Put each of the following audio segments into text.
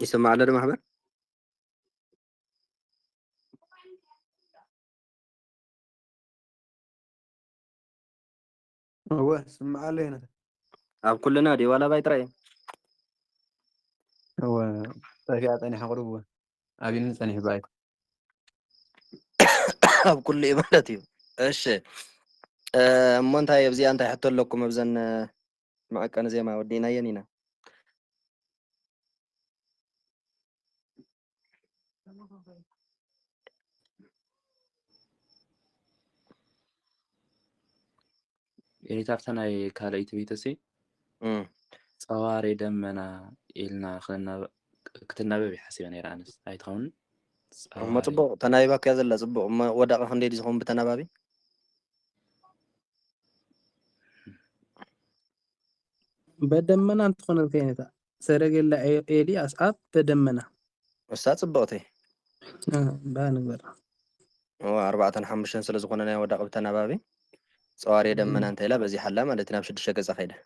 يسمع لنا محمد. هو سمع علينا أب كلنا دي ولا بايتري. هو طيب تاني حقربه أبين تاني باي أب كل إبادتي. إيش؟ ما أنت يبزي أنت حتى لكم مبزن معك أنا زي ما ودينا ينينا. يعني تعرفنا كاليت بيتسي صواري دمنا إلنا خلنا كتنا بحسب يعني رانس هاي تكون ما صواري تبغى تنايبك كذا لا تبغى ما ودق خندي دي هم بتنابابي. بدمنا أنت خلنا كينتا سرق إلا إيلي أسعد بدمنا أستاذ تبغى بانقر 4 5 سنة زخوننا ودق بتنابابي. صواري دمنا أنت لا بزي حلا ما لتنام شد شقة زخيدة.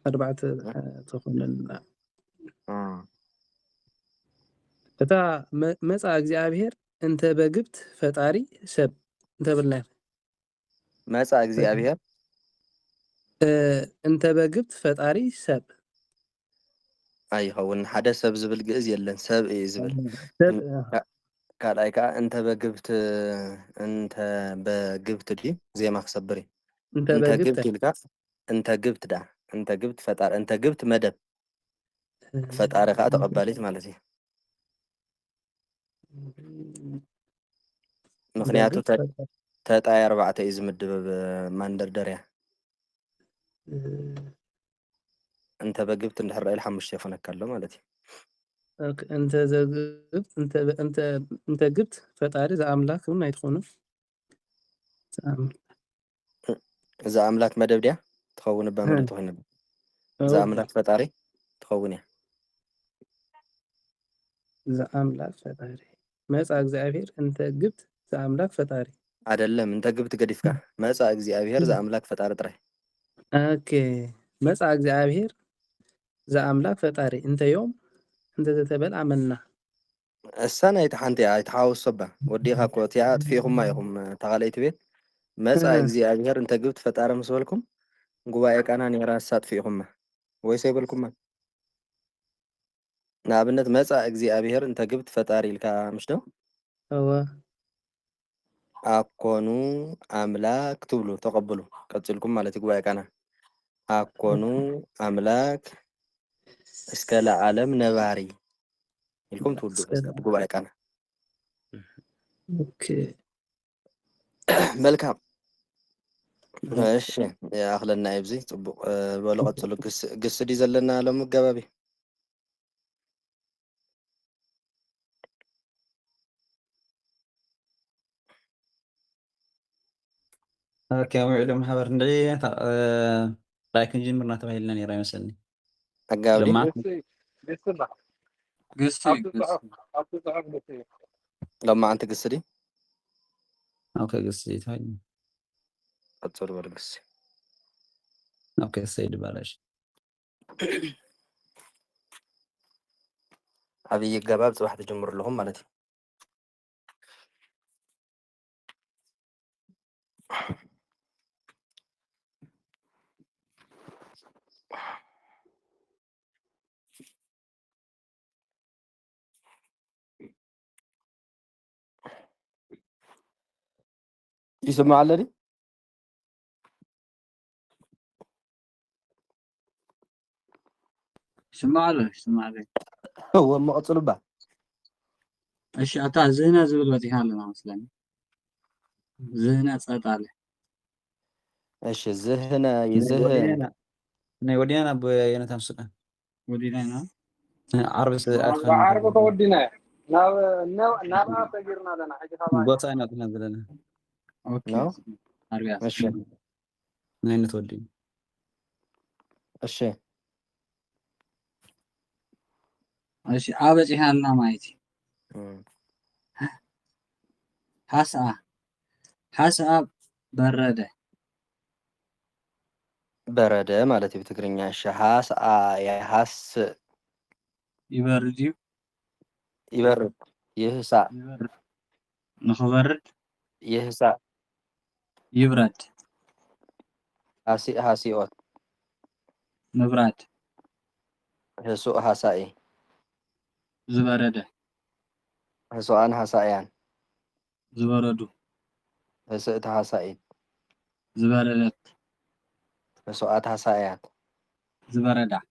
4 تخون بتاع مسا እግዚአብሔር أنت بجبت فتاري سب أنت بالله مسا እግዚአብሔር أنت بجبت فتاري سب أي هون حدا سب زبل جئز يلن سب إيه زبل كالايكا أنت بجبت دي زي ما خسبري أنت أنت بجبت جبت لك أنت جبت ده أنت جبت فتار أنت جبت مدب فتار خا تقبلت مالتي مخنياتو تتاي 4 يزمدب بماندردريا أنت بجبت اللي حرق الحمش يفنك له مالتي أنت جبت أنت جبت فتاري ذا أملاك وما يدخونه إذا أملاك مدب ديا تخون بمدب تخون إذا أملاك فتاري تخوني ذا أملاك فتاري مسا እግዚአብሔር أنت جبت ذا أملاك فتاري አይደለም أنت جبت قديفك مسا እግዚአብሔር ذا أملاك فتاري ترى أوكي مسا እግዚአብሔር ذا أملاك فتاري أنت يوم أنت تتبل عملنا السنة يتحنتي يتحاوس صبا وديها كوتيات فيهم ما يهم تغاليت بيت مسا እግዚአብሔር أنت جبت فتاري مسولكم ጉባኤ ቃና የራሳት فيهم ወይስ ይበልኩም ንኣብነት መጻ እግዚአብሔር እንተ ግብት ፈጣሪ ኢልካ ምሽ ነው هو አኮኑ አምላክ ትብሉ ተቀበሉ ቀጽልኩም ማለት ጉባኤ ቃና አኮኑ አምላክ እስከ ለዓለም ነባሪ ኢልኩም ትብሉ ጉባኤ ቃና ኦኬ መልካም እሺ ያخለና ይብዚ ጽቡቅ በለቀጽሉ ግስዲ ዘለና ለምገባቢ اوكي وعلوم حبر ندري لكن جمرنا تبهلنا نيرا يمسلني አጋብዲ ለማ አንተ ግስዲ اوكي قصدي تاي አጽር ወርግስ اوكي سيد بلاش አብይ ገባብ ጽባህ ተጀምር ለهم ማለት ነው يسمع لي سمع له هو ما قصلوا بقى እሺ አታ ዝህነ ዝብል በፂሓ ኣለና መስለኒ ዝህነ ፀጥ ኣለ እሺ ዝህነ ይዝህን ናይ ወዲና በየነታ ምስቀ ወዲና ኢና ዓርብ ዓርብ ተወዲና ናብ ተጊርና ኣለና ሕጂ ካባ ቦታ ኢና ዘለና ኦኬ ነው ዓርብያ እሺ ናይ ነትወዲ እሺ እሺ ኣብ በፂሓ ኣለና ማለት እዩ ሓስኣ በረደ በረደ ማለት በትግርኛ እሺ ሓስአ የሓስ يبرد يبرد يهسع يبرد نخبرد يهسع يبرد هاسيئات مبرد هسوء هسائي زبرده هسوءان هسائيان زبردو هسئت هسائي زبردت هسوءات هسائيات زبرده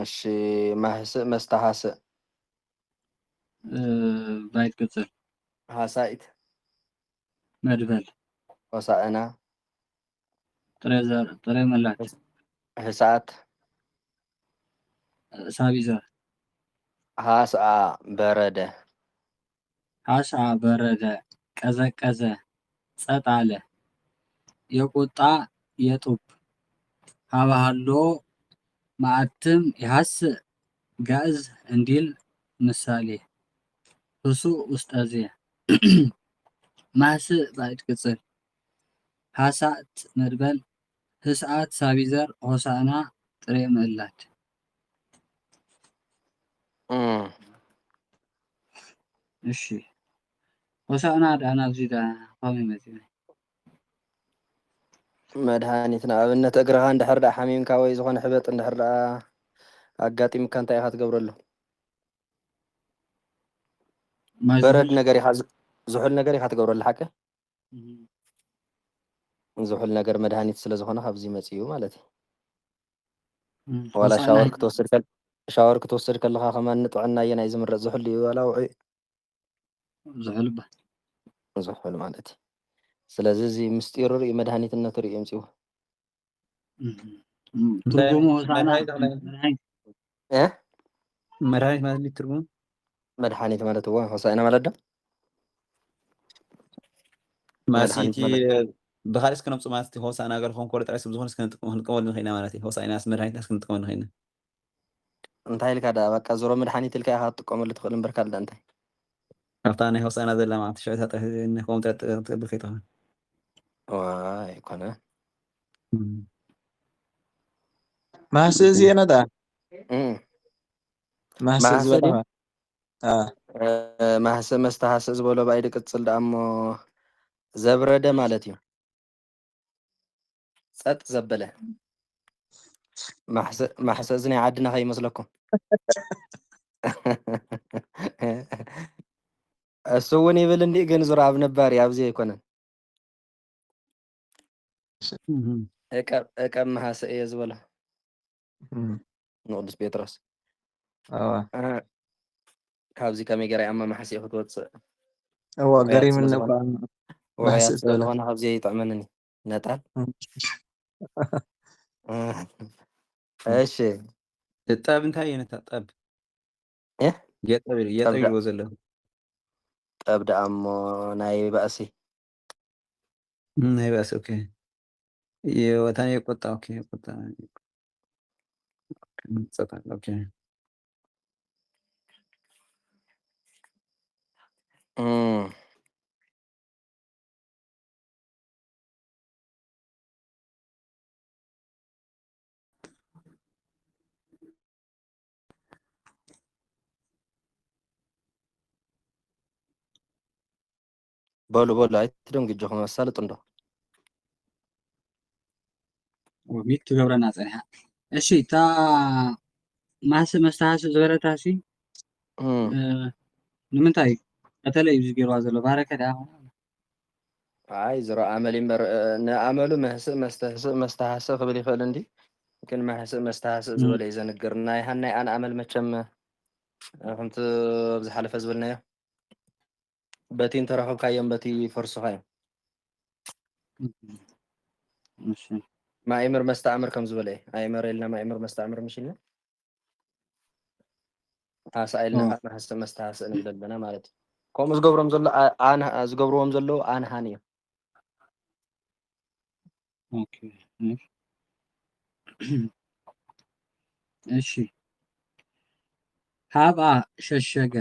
شي مهسئ مستهسئ بايت قصر هسائت مدبل وسائنا طري ملات هسات سابيزر هاسع برده حاشا برده قزقزه ጸጥ አለ የቁጣ የጡብ ሃባሃሎ ማዕትም ይሃስእ ጋእዝ እንዲል ምሳሌ ህሱእ ውስጠዝየ ማህስእ ባዕድ ቅጽል ሃሳእት መድበል ህስኣት ሳቢዘር ሆሳእና ጥሬ ምእላት እሺ ሆሳእና ዳና ብዚዳ ከመይ መፂኡ መድሃኒትና ኣብነት እግርኻ እንድሕር ዳ ሓሚምካ ወይ ዝኾነ ሕበጥ እንድሕር ዳ ኣጋጢምካ እንታይ ኢኻ ትገብረሉ በረድ ነገር ኢኻ ዝሑል ነገር ኢኻ ትገብረሉ ሓቂ ዝሑል ነገር መድሃኒት ስለ ዝኾነ ካብዚ መፅኡ ማለት እዩ ዋላ ሻወር ክትወስድ ከለኻ ከማን ጥዕና የናይ ዝምረፅ ዝሑል እዩ ዋላ ውዑይ ዝሑል ማለት እዩ ስለዚ እዚ ምስጢሩ ርኢ መድሃኒትነቱ ርኢ ምፅኡ ትርጉሙ ሆሳእና መድሃኒት ማለት ትርጉሙ መድሃኒት ማለት እዋ ሆሳእና ማለት ዶ ማሲቲ ብኻልስ ከነምፁ ማለት ሆሳእና ገር ኮን ኮር ጥራይ ዝኾነ ክንጥቀመሉ ንኽእልና ማለት እዩ ሆሳእናስ መድሃኒትናስ ክንጥቀመሉ ንኽእልና እንታይ ኢልካ ዳ በቃ ዞሮ መድሃኒት ኢልካ ኢኻ ትጥቀመሉ ትኽእል እምበር ካልእ እንታይ ካብታ ናይ ሆሳእና ዘላ ማለት ሸዕታ ከምኡ ትገብር ከይትኾን ዋይ ኣይኮነ ማህስእ እዚአና ዳ ማህስእ ዝበላ ማህስእ መስተሃስእ ዝበሎ ባይዲ ቅፅል ዳ እሞ ዘብረደ ማለት እዩ ጸጥ ዘበለ ማሕሰእ እዚ ናይ ዓድና ከይመስለኩም እሱ እውን ይብል እንዲህ ግን ዙር ኣብ ነባሪ ኣብዚ ኣይኮነን እቀብ ማህስእ እየ ዝበሎ ንቅዱስ ጴጥሮስ ካብዚ ከመይ ገይራ እማ ማሕሲእ ክትወፅእ እዋ ገሪምኒ እኳ ውዕያት ስለዝኾነ ካብዚ ይጥዕመንኒ ነጣል እሺ ጠብ እንታይ እዩ ነታ ጠብ የጠብ ኢልዎ ዘለኹ ጠብ ደኣ እሞ ናይ ባእሲ ኦኬ ወታን የቆጣ ኦኬ የቆጣ ኦኬ በሉ ኣይትደንግጆኹም ኣሳልጥ እንዶ ሚት ትገብረና ፀኒሓ እሺ እታ ማህስእ መስተሃስእ ዝበለታሲ ንምንታይ ቀተለ እዩ ገይርዋ ዘሎ ባረከ ዳ ኣይ ዝሮ ኣመል እምበር ንኣመሉ መህስእ መስተሃስእ ክብል ይኽእል እንዲ ግን መህስእ መስተሃስእ ዝበለ እዩ ዘንግር ናይ ሃናይ ኣነ ኣመል መቸም ከምቲ ብዝሓለፈ ዝብልናዮ በቲ እንተረኸብካዮም በቲ ፈርሱኻዮም ማእምር መስተኣምር ከም ዝበለ እዩ ኣይመር ኢልና ማእምር መስተኣምር ምሽ ኢልና ሃሳኢልና መህስእ መስተሃስእ ንብል ኣለና ማለት እዩ ከምኡ ዝገብርዎም ዘለዉ ኣንሃን እዮም እሺ ሃብኣ ሸሸገ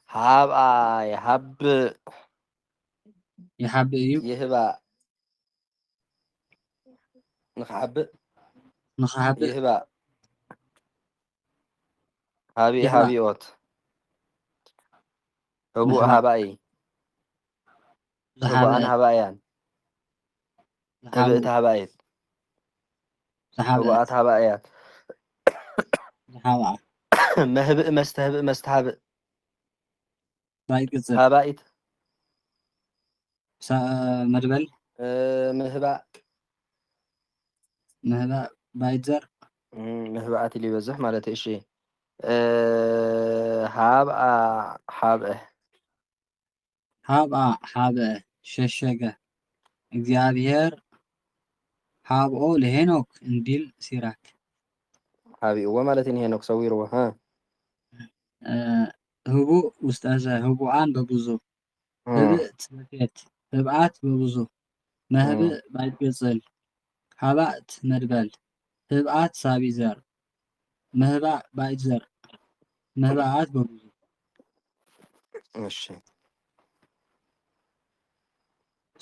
ሃብኣ ይሃብእ እዩ ይህባ ንኽሓብእ ንኽሓብእ ይህባ هابي هابيوت هبو هباي هبو أنا هبايان هبئت هبايت هبوات هبايات مهبئ مستهبئ مستهبئ هبايت مدبل مهباء بايتزر مهباءات اللي بزح مالته إشي هابا حابه حابة ششقة እግዚአብሔር ሃብኦ ለሄኖክ እንዲል ሲራክ هابي هو مالتين هنا كسويروا ها ህቡእ ውስጠዘ ህቡአን በብዙ ህብእት መፌት ህብአት በብዙ መህብእ ባይት ቅጽል ሃባእት መድበል ህብአት ሳቢ ዘር ምህባእ ባይት ዘር ምህባኣት በብዙ እሺ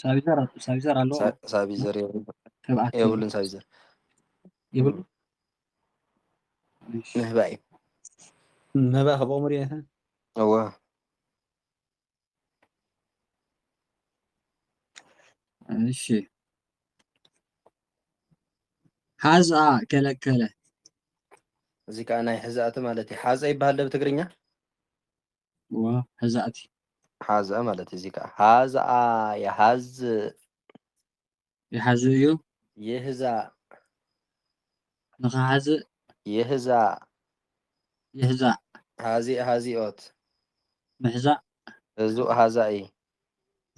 ሳቢ ዘር አለው ሳቢ ዘር ህብአት يقولون ሳቢ ዘር ይብሉ ምህባይ ምህባእ ከቦ ሙሪያ هو እሺ ሓዝኣ ከለከለ እዚ ከዓ ናይ ሕዛእቲ ማለት እዩ ሓዘ ይበሃል ዶ ብትግርኛ ሕዛእቲ ሓዘአ ማለት እዩ እዚ ከዓ ሓዝኣ የሓዝ ይሓዝ እዩ ይህዛእ ንኸሓዝእ ይህዛእ ይህዛእ ሃዚእ ሃዚኦት ምሕዛእ ህዙእ ሃዛኢ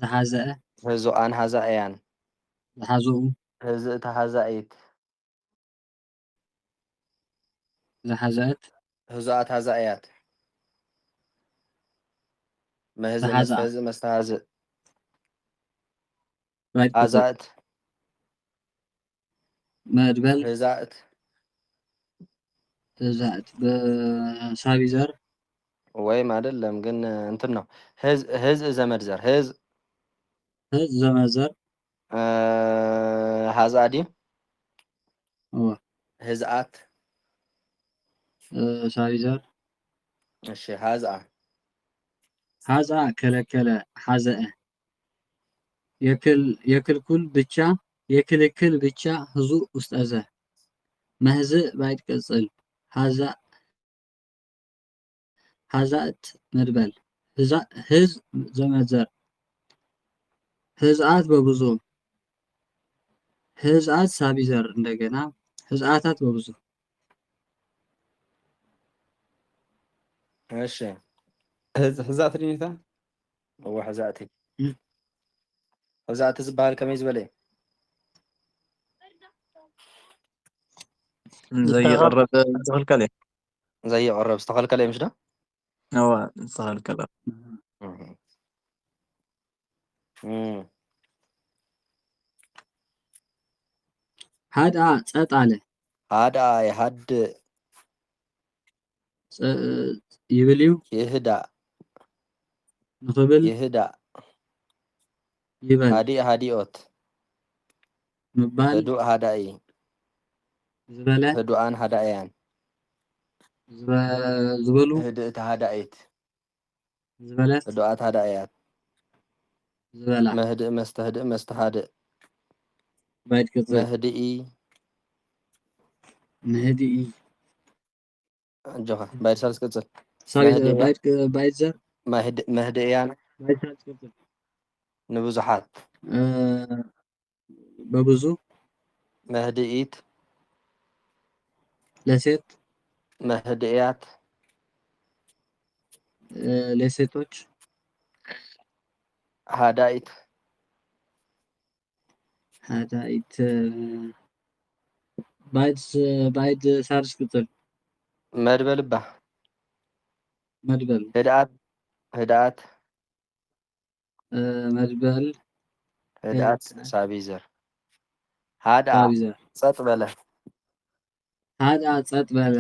ዝሓዘአ ህዙኣን ሃዛእያን ዝሓዝኡ ህዝእቲ ሃዛኢት ዝሓዘአት ህዙኣት ሃዛእያት መህዝእ ዝሓዝኣ መስተህዝእ መስተሃዝእ ባይት ቅጽል ሃዛእት መድበል ህዛእት ህዛእት በሳቢ ዘር ወይም አይደለም ግን እንትን ነው ህዝእ ዘመድ ዘር ህዝእ ዘመድ ዘር ሃዛእ ድዩ እወ ህዝኣት ሳቢ ዘር እሺ ሃዝኣ ሓዝኣ ከለከለ ሓዘአ የክልክል ብቻ ህዙእ ውስጠዘ መህዝእ ባይት ቅጽል ሃዛእት መድበል ህዝ ዘመድ ዘር ህዝኣት በብዙ ህዝኣት ሳቢ ዘር እንደገና ህዝኣታት በብዙ እሺ ህዛእቲ ድኒታ هو حزاتي حزات ዝባሃል ከመይ ዝበለ زيقرب زخلكلي ዘይقرب ዝተኸልከለ እዩ ምሽ ዶ هو زخلكلي ሃድኣ ጸጥ አለ ሃድኣ የሃድ ይብል እዩ ይህዳእ ንኽብል ይህዳእ ይበል ሃዲእ ሃዲኦት ምባል ህዱእ ሃዳኢ ዝበለ ህዱኣን ሃዳእያን ዝበሉ ህድእቲ ሃዳኢት ዝበለት ህዱኣት ሃዳእያት ዝበላ መህድእ መስተህድእ መስተሃድእ ባይት ቅጽል መህድኢ ምህድኢ ጆኻ ባይት ሳልስ ቅጽል ባይት ዘር መህድእያን ባይት ሳልስ ቅጽል ንብዙሓት በብዙ መህድኢት ለሴት መህድእያት ለሴቶች ሃዳኢት ባይት ሳልስ ቅጽል መድበል ባ መድበል ህድኣት መድበል ህድኣት ሳቢ ዘር ሃድኣ ጸጥ በለ ሃድኣ ጸጥ በለ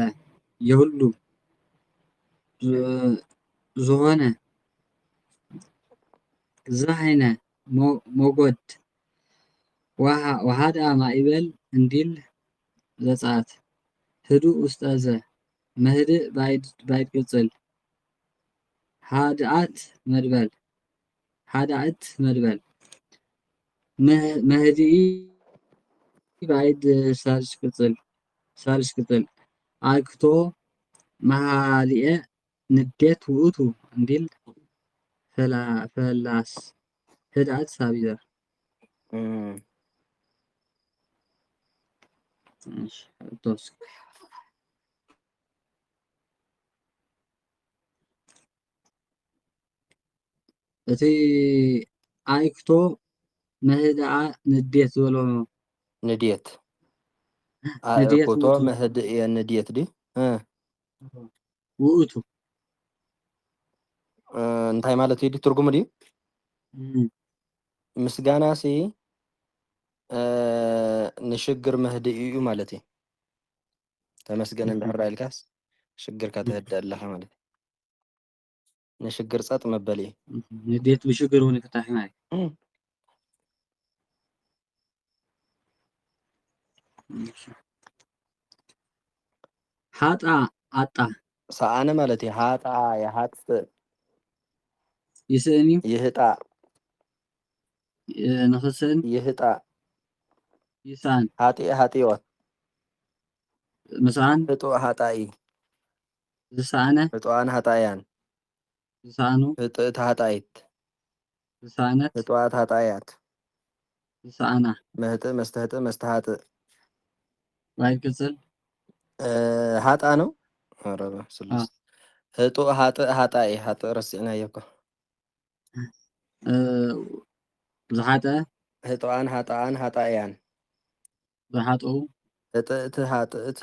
የሁሉ ዝኾነ ዝሃይነ ሞጎድ ወሃድኣ ማእበል እንዲል ዘጻት ህዱእ ውስጠዘ مهدئ بايد قصل هادئات مدبل هادئت مدبل مهدئ بايد سالش قصل አግቶ መሃሊአ ንዴት ውእቱ እንዲል ፈላስ ህድአት ሳቢዘር እቲ አይክቶ መህድአ ንዴት ዝበሎ ንዴት ንዴት አእኩቶ ውእቱ መህድእ የንዴት ዲ ውእቱ እንታይ ማለት እዩ ትርጉሙ ዲ ምስጋና ሲ ንሽግር መህድእ እዩ ማለት እዩ ተመስገን እንድሕር ኢልካስ ሽግርካ ተህድእ ኣለካ ማለት እዩ ንሽግር ጸጥ መበል እዩ ንዴት ብሽግር እውን ክታሕና ሃጣ አጣ ሰአነ ማለት እዩ ሃጣ የሃጥእ ይስእን እዩ ይህጣ ንኽስእን ይህጣ ይስአን ሃጢእ ሃጢኦት ምስኣን ህጡእ ሃጣኢ ዝሰኣነ ህጡኣን ሃጣያን ዝሰኣኑ ህጥእት ሃጣይት ዝሰኣነት ህጡኣት ሃጣያት ዝሰኣና ምህጥእ መስተህጥእ መስተሃጥእ ባይድ ቅጽል ሃጣ ነው ረበ ስሉስ ህጡእ ሃጥእ ሃጣኢ ሃጥእ ረሲዕናዮ እኮ ዝሓጠ ህጡኣን ሃጣኣን ሃጣያን ዝሓጥኡ ህጥእቲ ሃጥእቲ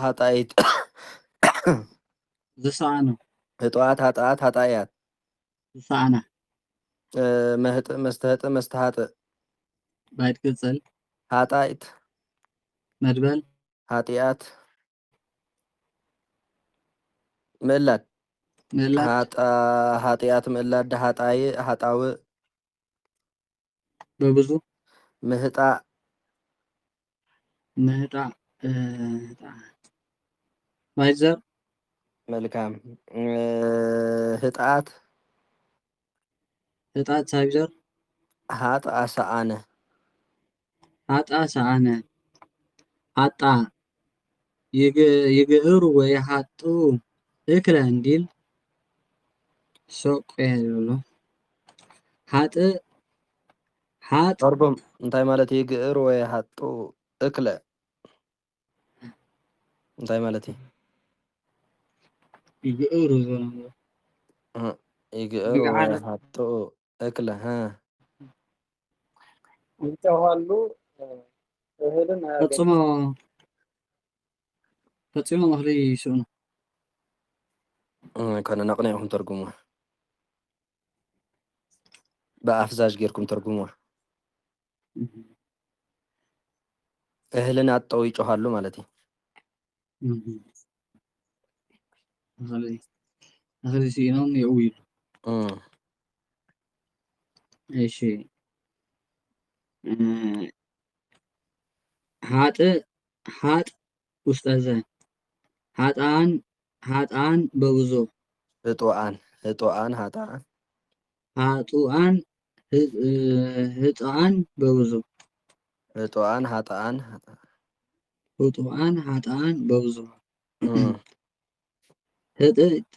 ሃጣይት ዝሰኣኑ ህጡኣት ሃጣኣት ሃጣያት ዝሰኣና ምህጥእ መስተህጥእ መስተሃጥእ ባይድ ቅጽል ሃጣይት መድበል ሃጢኣት ምእላድ ምእላድ ሃጢኣት ምእላድ ሃጣይ ሃጣውእ በብዙ ምህጣእ ምህጣእ ባይድ ዘር መልካም ህጣት ህጣት ሳቢብ ዘር ሃጣ ሰአነ ሃጣ ሰኣነ አጣ ይግእሩ ወይ ሃጡ እክለ እንዲል ሶቅ ይብሎ ሃጥእ ሃጥ ትርጉም እንታይ ማለት ይግእር ወይ ሃጡ እክለ እንታይ ማለት እዩ ይግእሩ ይግእር ወይ ሃጡ እክለ ይጨዋሉ እህልን ፈጽሞ እኽሊ ይስእኑ ኮነ ነቕኒዕኩም ተርጉምዋ ብኣፍዛዥ ጌርኩም ተርጉምዋ እህልን አጠው ይጮሃሉ ማለት እዩ እኽሊ ሲኢኖም የእውይሉ እሺ ሃጥእ ሃጥ ውስጠ ዘ ሃጣን በብዙ ህጡኣን ህጡኣን ሃጣን ሃጡኣን ህጣን በብዙ ህጡኣን ሃጣን ህጡኣን ሃጣን በብዙ ህጥእት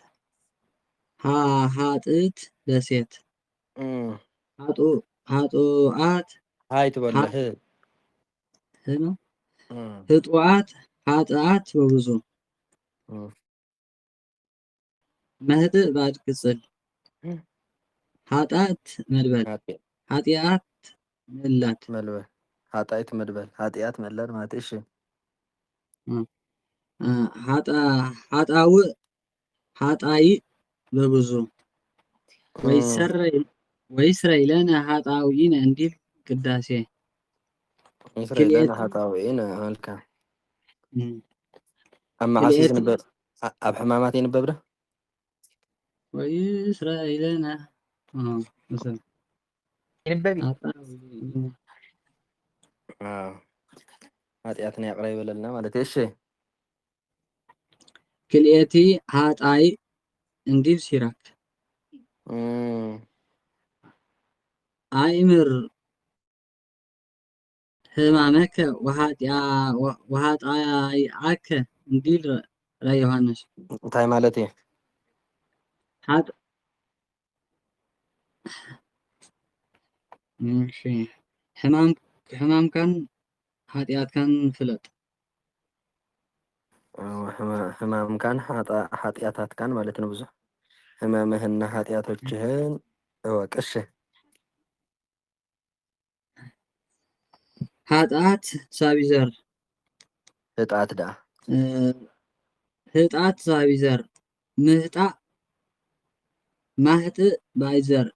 ሃጥእት ደሴት ሃጡኣት ሃይ ትበልህ ነው ህጡኣት ሃጥኣት በብዙ መህጥእ ባዕድ ቅጽል ሃጣት መድበል ሃጢኣት ምእላድ መልበል ሃጣይት መድበል ሃጢኣት መላድ ማለት እሺ ሃጣውእ ሃጣይ በብዙ ወይስረይ ለነ ሃጣውኢነ እንዲል ቅዳሴ ይስረይ ለነ ሃጣውኢነ መልካ ኣብ መዓሲ ዝንበብ ኣብ ሕማማት ይንበብ ዶ ወይስረይ ለነ ይንበብ ሃጢኣትና ያቅረይ በለልና ማለት እሺ ክልኤቲ ሃጣይ እንዲል ሲራክ አእምር ህማመከ ወኃጢአከ እንዲል ራዕየ ዮሐንስ እንታይ ማለት እዩ? እሺ ሕማምካን ኃጢአትካን ፍለጥ ሕማምካን ኃጢአታትካን ማለት ነው። ብዙ ሕመምህና ኃጢአቶችህን እወቅ። እሺ ኃጢአት ሳቢዘር ህጣት ዳ ህጣት ሳቢዘር ምህጣእ ማህጥእ ባይዘር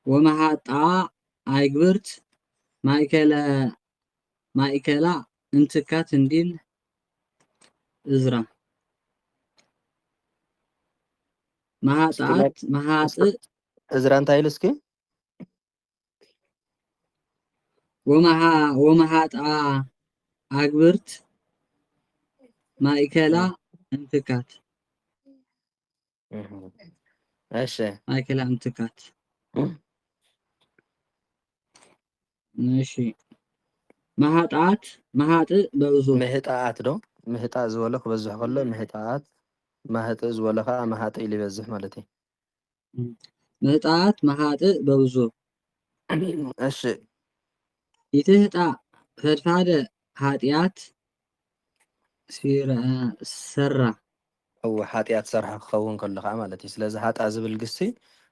ወመሃጣ አይግብርት ማእከላ እንትካት እንዲል እዝራ መሃጣት መሃጥእ እዝራ እንታይ ኢሉ እስኪ ወመሃጣ አግብርት ማእከላ እንትካት እሺ ማእከላ እንትካት እሺ መሃጣት መሃጥእ በብዙ ምህጣት ዶ ምህጣእ ዝበሎ ክበዝሕ ከሎ ምህጣት ማህጥእ ዝበሎ ከዓ ማሃጥእ ኢሉ ይበዝሕ ማለት እዩ። ምህጣት መሃጥእ በብዙ እሺ ይትህጣእ ፈድፋደ ኃጢአት ሰራ او ሓጢአት ሰርሐ ክኸውን ከሎ ከዓ ማለት እዩ። ስለዚ ሃጣእ ዝብል ግሲ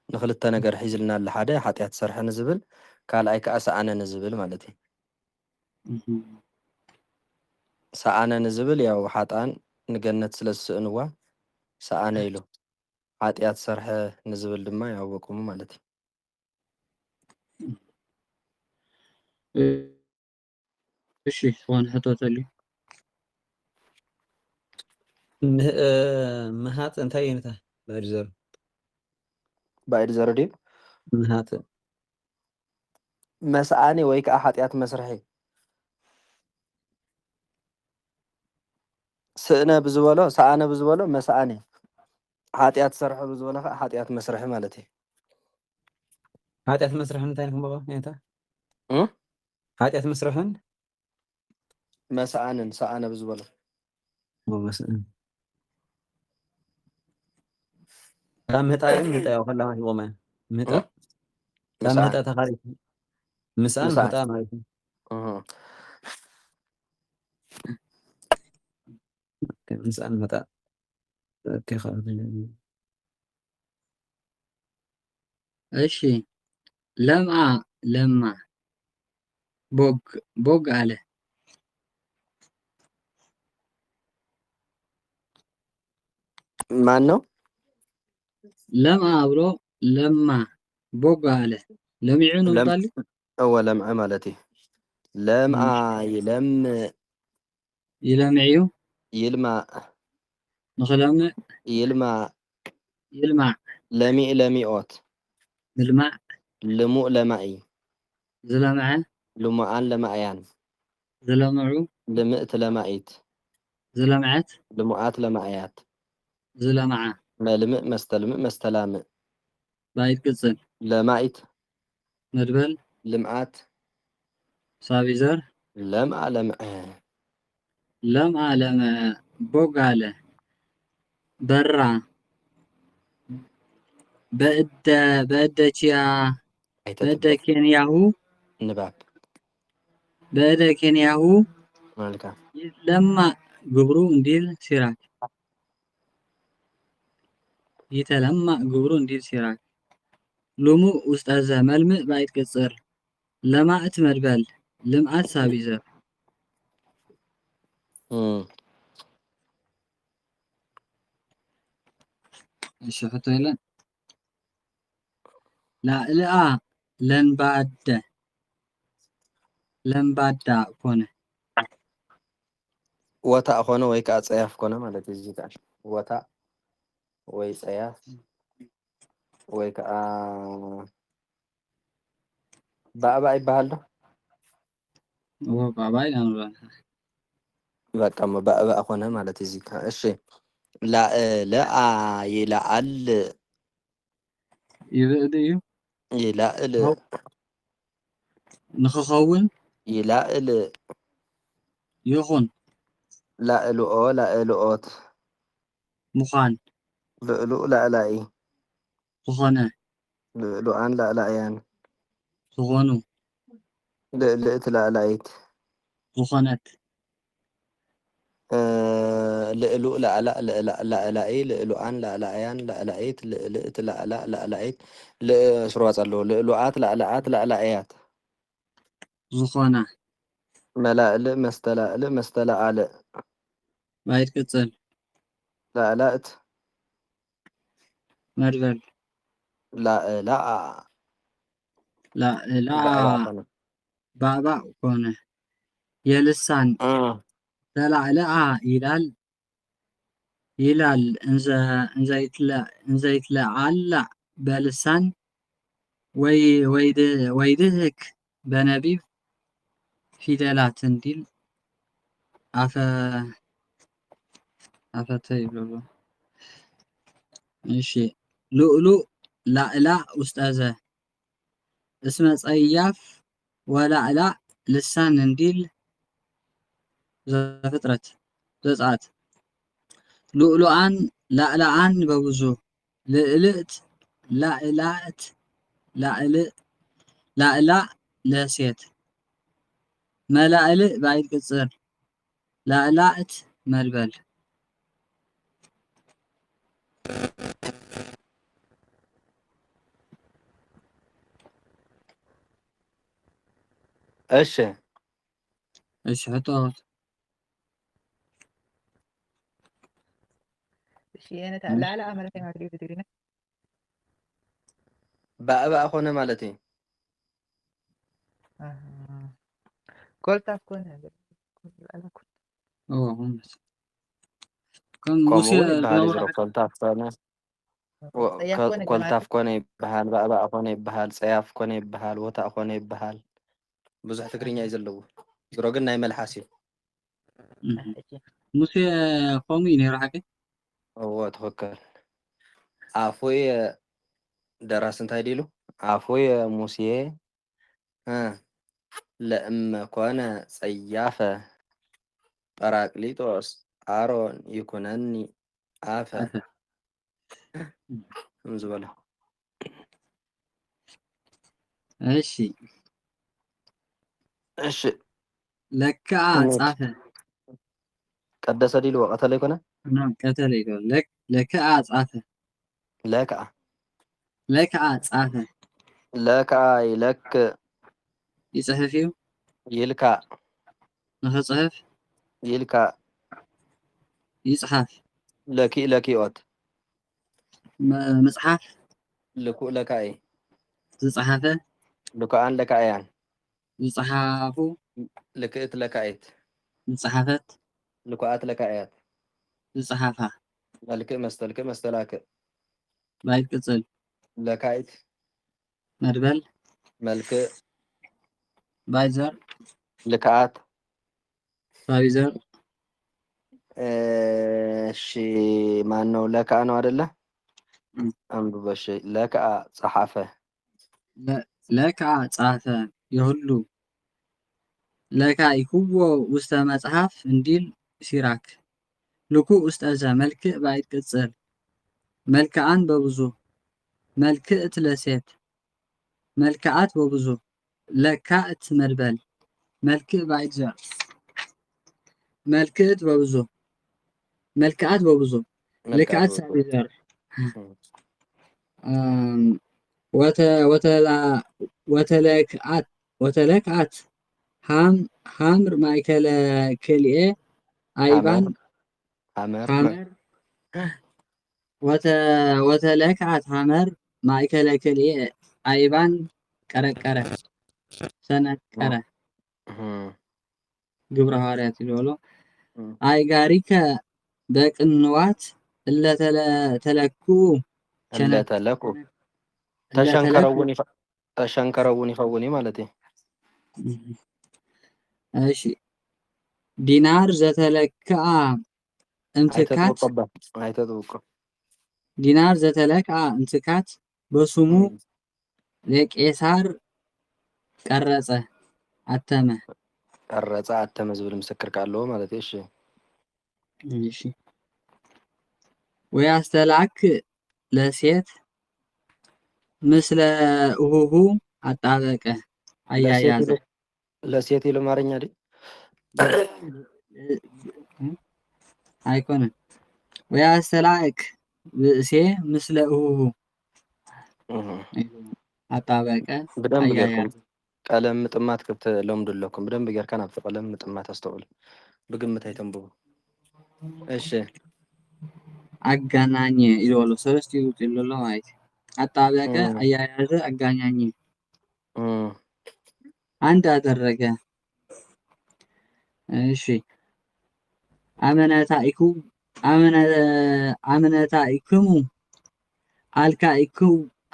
ንክልተ ነገር ሒዝልና ኣሎ። ሓደ ሓጢአት ሰርሐ ንዝብል ካልኣይ ከዓ ሰኣነ ንዝብል ማለት እዩ። ሰኣነ ንዝብል ያው ሓጣን ንገነት ስለ ዝስእንዋ ሰኣነ ኢሉ ሓጢአት ሰርሐ ንዝብል ድማ ያወቁሙ ማለት እዩ። እሺ ዋን ሕቶተሊ መሃጥ እንታይ ይነታ ባይድ ዘር ባይድ ዘር ድዩ መሃጥ መስኣኒ ወይ ከዓ ሓጢአት መስርሒ ስእነ ብዝበሎ ሰኣነ ብዝበሎ መስኣኒ ሓጢአት ሰርሐ ብዝበሎ ከዓ ሓጢአት መስርሒ ማለት እዩ። ኃጢአት መስርሕን እንታይ ንኩም ባባ ነታ ኃጢአት መስርሕን መስኣንን ሰኣነ ብዝበሎ መስእን ካብ ምህጣእን ምህጣእ ከላ ማለት ይቆማ ምህጣእ ካብ ምህጣእ ተኻሪት ምስኣን ምህጣእ ማለት እዩ። ምስኣን ምህጣእ እሺ ለምዓ ለማ ቦግ አለ ማን ነው? ለምዓ ብሎ ለማ ቦግ አለ ለሚዑ ነው ታሊ هو لمع مالتي لمع يلمعيو يلمع نخلمع يلمع لميئوت يلمع لموء لمعي زلمع لمعان لمعيان زلمعو لمئت لمعيت زلمعت لمعات لمعيات زلمع ملمئ مستلامئ بايت قصل لمعيت مدبل لمعات صابيزر لمع بوغالة برا بأدى كينياهو نباب بأدى كينياهو مالكا لما قبرو نديل سيراك يتلمع قبرو نديل سيراك لومو أستاذة ملمئ بايت قصر لما اتمربل لمعات سابيزر ايش حطوا لنا لا لنبادا كونه وتا كونه ወይ ከዓ ፀያፍ ኮነ ማለት እዩ። እዚህ ጋር ወታ ወይ ፀያፍ ወይ ከዓ ባዕባ ይባሃል ዶ ባዕባይ ናምራ بقى ما بقى أخونا مالتي زيك إيش لا لا يلعل يبقى يلعل نخخون يلعل يخون لا له لا له أوت مخان له لا لا إيه خخانة له أن لا لا يعني خخونو لا لا لا إيه خخانات له لا لا لا لا لا لا إيه له أن لا لا يعني لا لا إيه لا لا لا لا إيه لا شو رأس له آت لا لا آت لا لا إيات زخانة ملا لا مستلا على بايد كتل لا لا مربل لا لا لا بقى لا أخونا بابا كونه يلسان لا يلال انزا يتلا على بلسان ويدهك بنبي فيدلات ديل عفا تيبلو ماشي لؤلؤ لا أستاذة اسمه صياف ولا لسان نديل زفترة زعات لؤلؤان لا بوزو لئلئت لا لسيت ملائلئ بعيد كتصر لا مربل إيش ايش حطوت شيء أنا لا عملتين ما تريد تدرينا بقى أخونا مالتي قلت أكون هذا أنا كنت هم كان كموني موسى بحال نور يزرق كلتاف كونه سيكون كلتاف جماعة كونه بحال بقى أخونا بحال سياف كونه بحال وتا أخونا بحال بزح تقريني يزلو زرقنا يمل حاسي موسى قومي نراحك هو تفكر عفوي دراسة انتهي ديلو عفوي موسيه لأما كان سيافة باراكليتوس آرون يكونني آفة مزبلة እሺ إيش ለካ كنت ጻፈ قدس ديلو وقتل يكونه ነው ቀተለ ይገው ለካ ጻፈ لك ለካ ጻፈ لك لك ይጽሕፍ እዩ يلكا ንኽጽሕፍ يلكا ይጽሓፍ لكي أوت መጽሓፍ لكو لك أي ዝጸሓፈ لكان لك أيان ዝጸሓፉ لكئت لك أيت ዝጸሓፈት لكوات لك أيات ዝጸሓፋ لك مستلاك ባይት ቅጽል لك أيت መድበል ملك ባይት ዘር لكات ባቢ ዘር شي ما أنه لك أنا ولا أمر بشي لك صحافة ለካ ጻፈ የሁሉ ለካ ይኩዎ ውስተ መጽሐፍ እንዲል ሲራክ ልኩ ውስተ ዘ መልክዕ ባይት ቅጽል መልክዓን በብዙ መልክዕት ለሴት መልክዓት በብዙ ለካእት መድበል መልክዕ ባይት ዘር መልክዕት በብዙ መልክዓት በብዙ ልክዓት ሳቢ ዘር ወተለክዓት ሃምር ማእከለ ክልኤ አይባን ሃመር ወተለክዓት ሃመር ማእከለ ክልኤ አይባን ቀረቀረ ሰነቀረ ግብረ ሐዋርያት ይብሎ አይጋሪከ በቅንዋት እለተለኩ እለተለኩ ተሸንከረውን ይፈውኒ ማለት እሺ ዲናር ዘተለክዓ እንትካት አይተጥብቆ ዲናር ዘተለክዓ እንትካት በስሙ ለቄሳር ቀረጸ አተመ ዝብል ምስክር ካለው ማለት እሺ እሺ ወያስተላክ ለሴት ምስለ እሁሁ አጣበቀ አያያዘ ለሴት ለማርኛ አይደል አይኮንም ወያስተላክ ብእሴ ምስለ እሁሁ አጣበቀ አያያዘ ቀለም ጥማት ክብት ለምዱለኩም በደንብ ጌርካ ናብ ቀለም ጥማት አስተውል በግምት አይተንብቡ እሺ አጋናኘ ይሎሎ ሰለስት ይሉት ይሎሎ ማለት አጣበቀ አያያዘ አጋናኘ አንድ አደረገ እሺ አመነታኢክሙ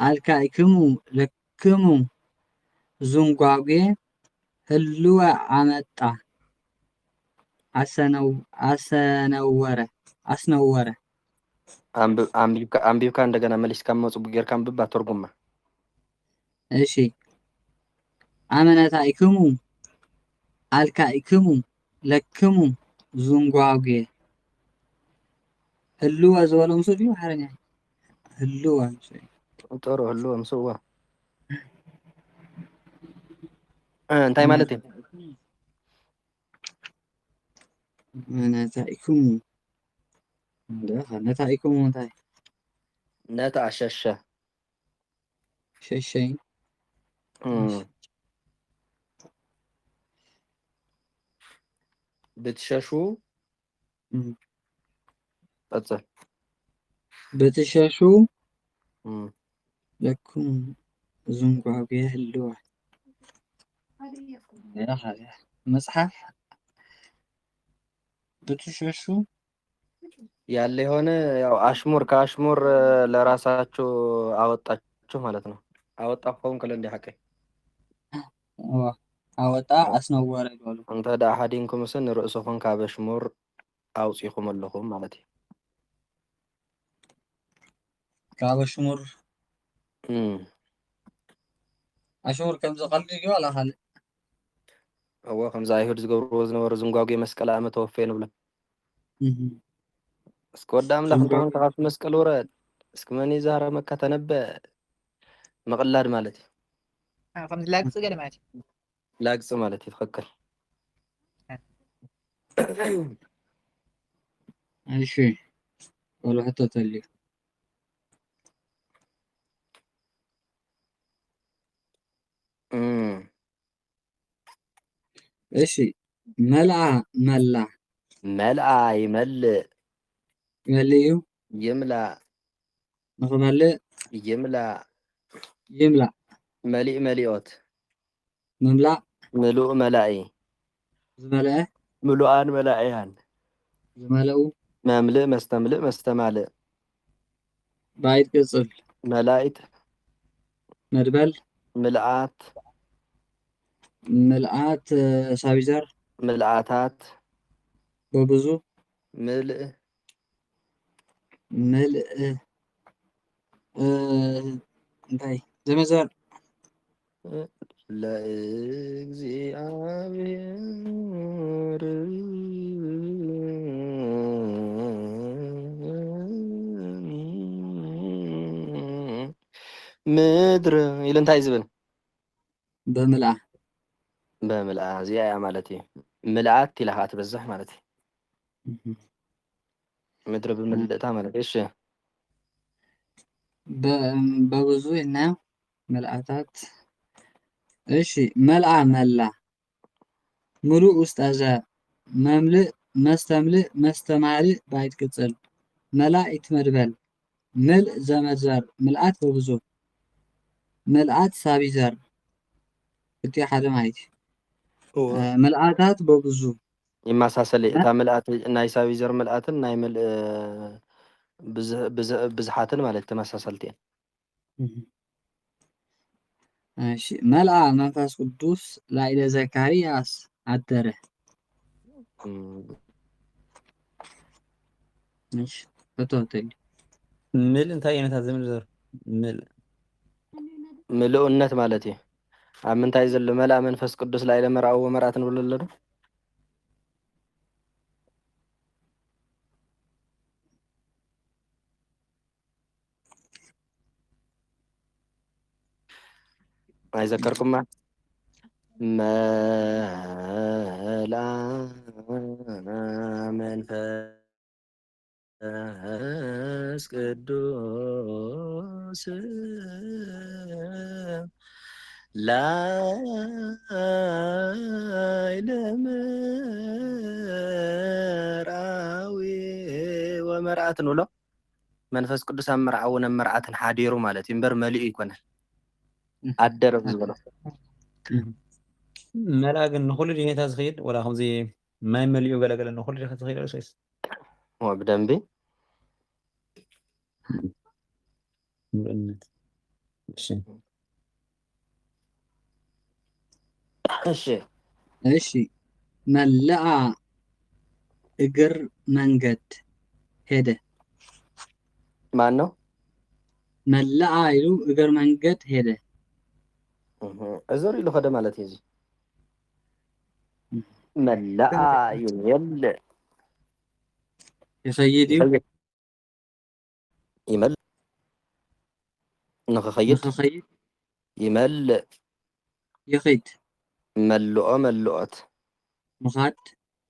አልካኢክሙ ለክሙ ዙንጓጌ ህልወ አመጣ አስነወረ አንቢብካ እንደገና መልስ ካመጹ ጌርካ አንብብ አተርጉማ እሺ አመነታኢክሙ አልካኢክሙ ለክሙ ዙንጓጌ ህልወ ዝበሎም ሰው ዲዩ ሓረኛ ህልወ ጥሩ ህልወ ምሰዋ እንታይ ማለት እዩ አመነታኢክሙ ነታኢክሙ እንታይ ነታ ሸሸ ሸሸይ ብትሸሹ ቀጽል ብትሸሹ ለኩም ዙንጓጌ ህልወ መጽሐፍ ብትሸሹ ያለ የሆነ ያው አሽሙር ከአሽሙር ለራሳችሁ አወጣችሁ ማለት ነው አወጣሁም ከለ እንደ ሐቀ አወጣ አስነወረ ይባሉ እንተ ዳ ሐዲንኩም ስን ርእሱኹም ካብ አሽሙር አውጽኢኹም ኣለኹም ማለት እዩ ካብ አሽሙር አሽሙር ከምዚ ቀልዲ እዩ ዋላ ካልእ እዎ ከምዚ አይሁድ ዝገብርዎ ዝነበሩ ዝንጓጉ መስቀል ኣመ ተወፈየ ንብሎ እስኪ ወዲ ኣምላኽ እንትኾን ካብ መስቀል ውረድ እስኪ መን ይዛረመካ ተነበእ ምቕላድ ማለት እዩ ከምዚ ላግፂ ገለ ማለት እዩ ላግፂ ማለት እዩ ትኽክል እሺ ወላ ሕቶ ተልዩ እሺ መልአ መላ መልአ ይመልእ ይመልእ እዩ ይምላእ ንኽመልእ ይምላእ ይምላእ መሊእ መሊኦት ምምላእ ምሉእ መላኢ ዝመልአ ምሉኣን መላእያን ዝመልኡ መምልእ መስተምልእ መስተማልእ ባይት ቅጽል መላኢት መድበል ምልኣት ምልኣት ሳቢዘር ምልኣታት በብዙ ምልእ ምልእ እንታይ ዘመዘር ለእግዚአብሔር ምድር ኢሉ እንታይ ዝብል በምልኣ በምልኣ እዚኣ እያ ማለት እዩ ምልኣት ኢልካ ትበዝሕ ማለት እዩ ምድሪ ብምልእታ ማለት እዩ እሺ በብዙ እናዮ መልኣታት እሺ መልአ መላ ሙሉእ ውስጠዘ መምልእ መስተምልእ መስተማልእ ባይት ቅጽል መላኢት መድበል ምልእ ዘመዘር ምልኣት በብዙ ምልኣት ሳቢዘር እቲ ሓደ ማለት እዩ መልኣታት በብዙ ይመሳሰል እታ ምልኣት ናይ ሳቢዘር ምልኣትን ናይ ምልእ ብዙሓትን ማለት ተመሳሰልቲ እየን እሺ መልአ መንፈስ ቅዱስ ላዕለ ዘካርያስ አደረ ماشي بتوتل مل انت اين تهزم الزر مل ምልኡነት ማለት እዩ ኣብ ምንታይ ዘሎ መልኣ መንፈስ ቅዱስ ላይ ለመርኣዎ መርኣት ንብሎ ኣሎ ዶ ኣይዘከርኩማ መልአ መንፈስ ቅዱስ ላይ ለመርአዊ ወመርአት ንብሎ መንፈስ ቅዱስ ኣብ መርዓውን ኣብ መርዓትን ሓዲሩ ማለት እዩ እምበር መሊኡ ይኮነን ኣደረ ዝበሎ መላ ግን ንኩሉ ድኔታ ዝኸይድ ወላ ከምዚ ማይ መሊኡ ገለገለ ንኩሉ ድኔታ ዝኸይድ ወይስ ብደንቢ ምልኡነት እሺ መለአ እግር መንገድ ሄደ ማን ነው መለአ ኢሉ እግር መንገድ ሄደ እዞር ኢሉ ኸደ ማለት እዩ መለአ ይመልእ يخيد يملء نخيد يملء يخيد ملؤ ملؤت مخاد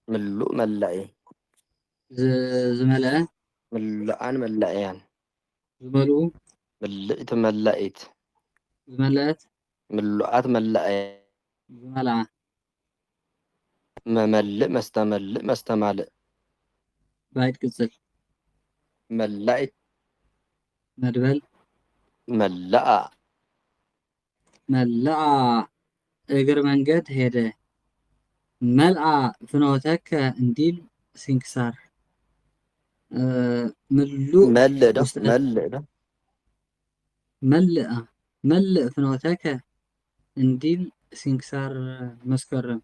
ملؤ ملئي زملاء ملؤان ملئيان زملؤ ملئت ملئت زملات ملؤات ملئي زملعة مملئ مستملئ مستمالئ بعد قصر ملئت مدبل ملأ ملأ اقر منقد هيدا ملأ فنوتك انديل سنكسار ملؤ ملئ ده ملئ ده ملأ فنوتك انديل سنكسار مسكرم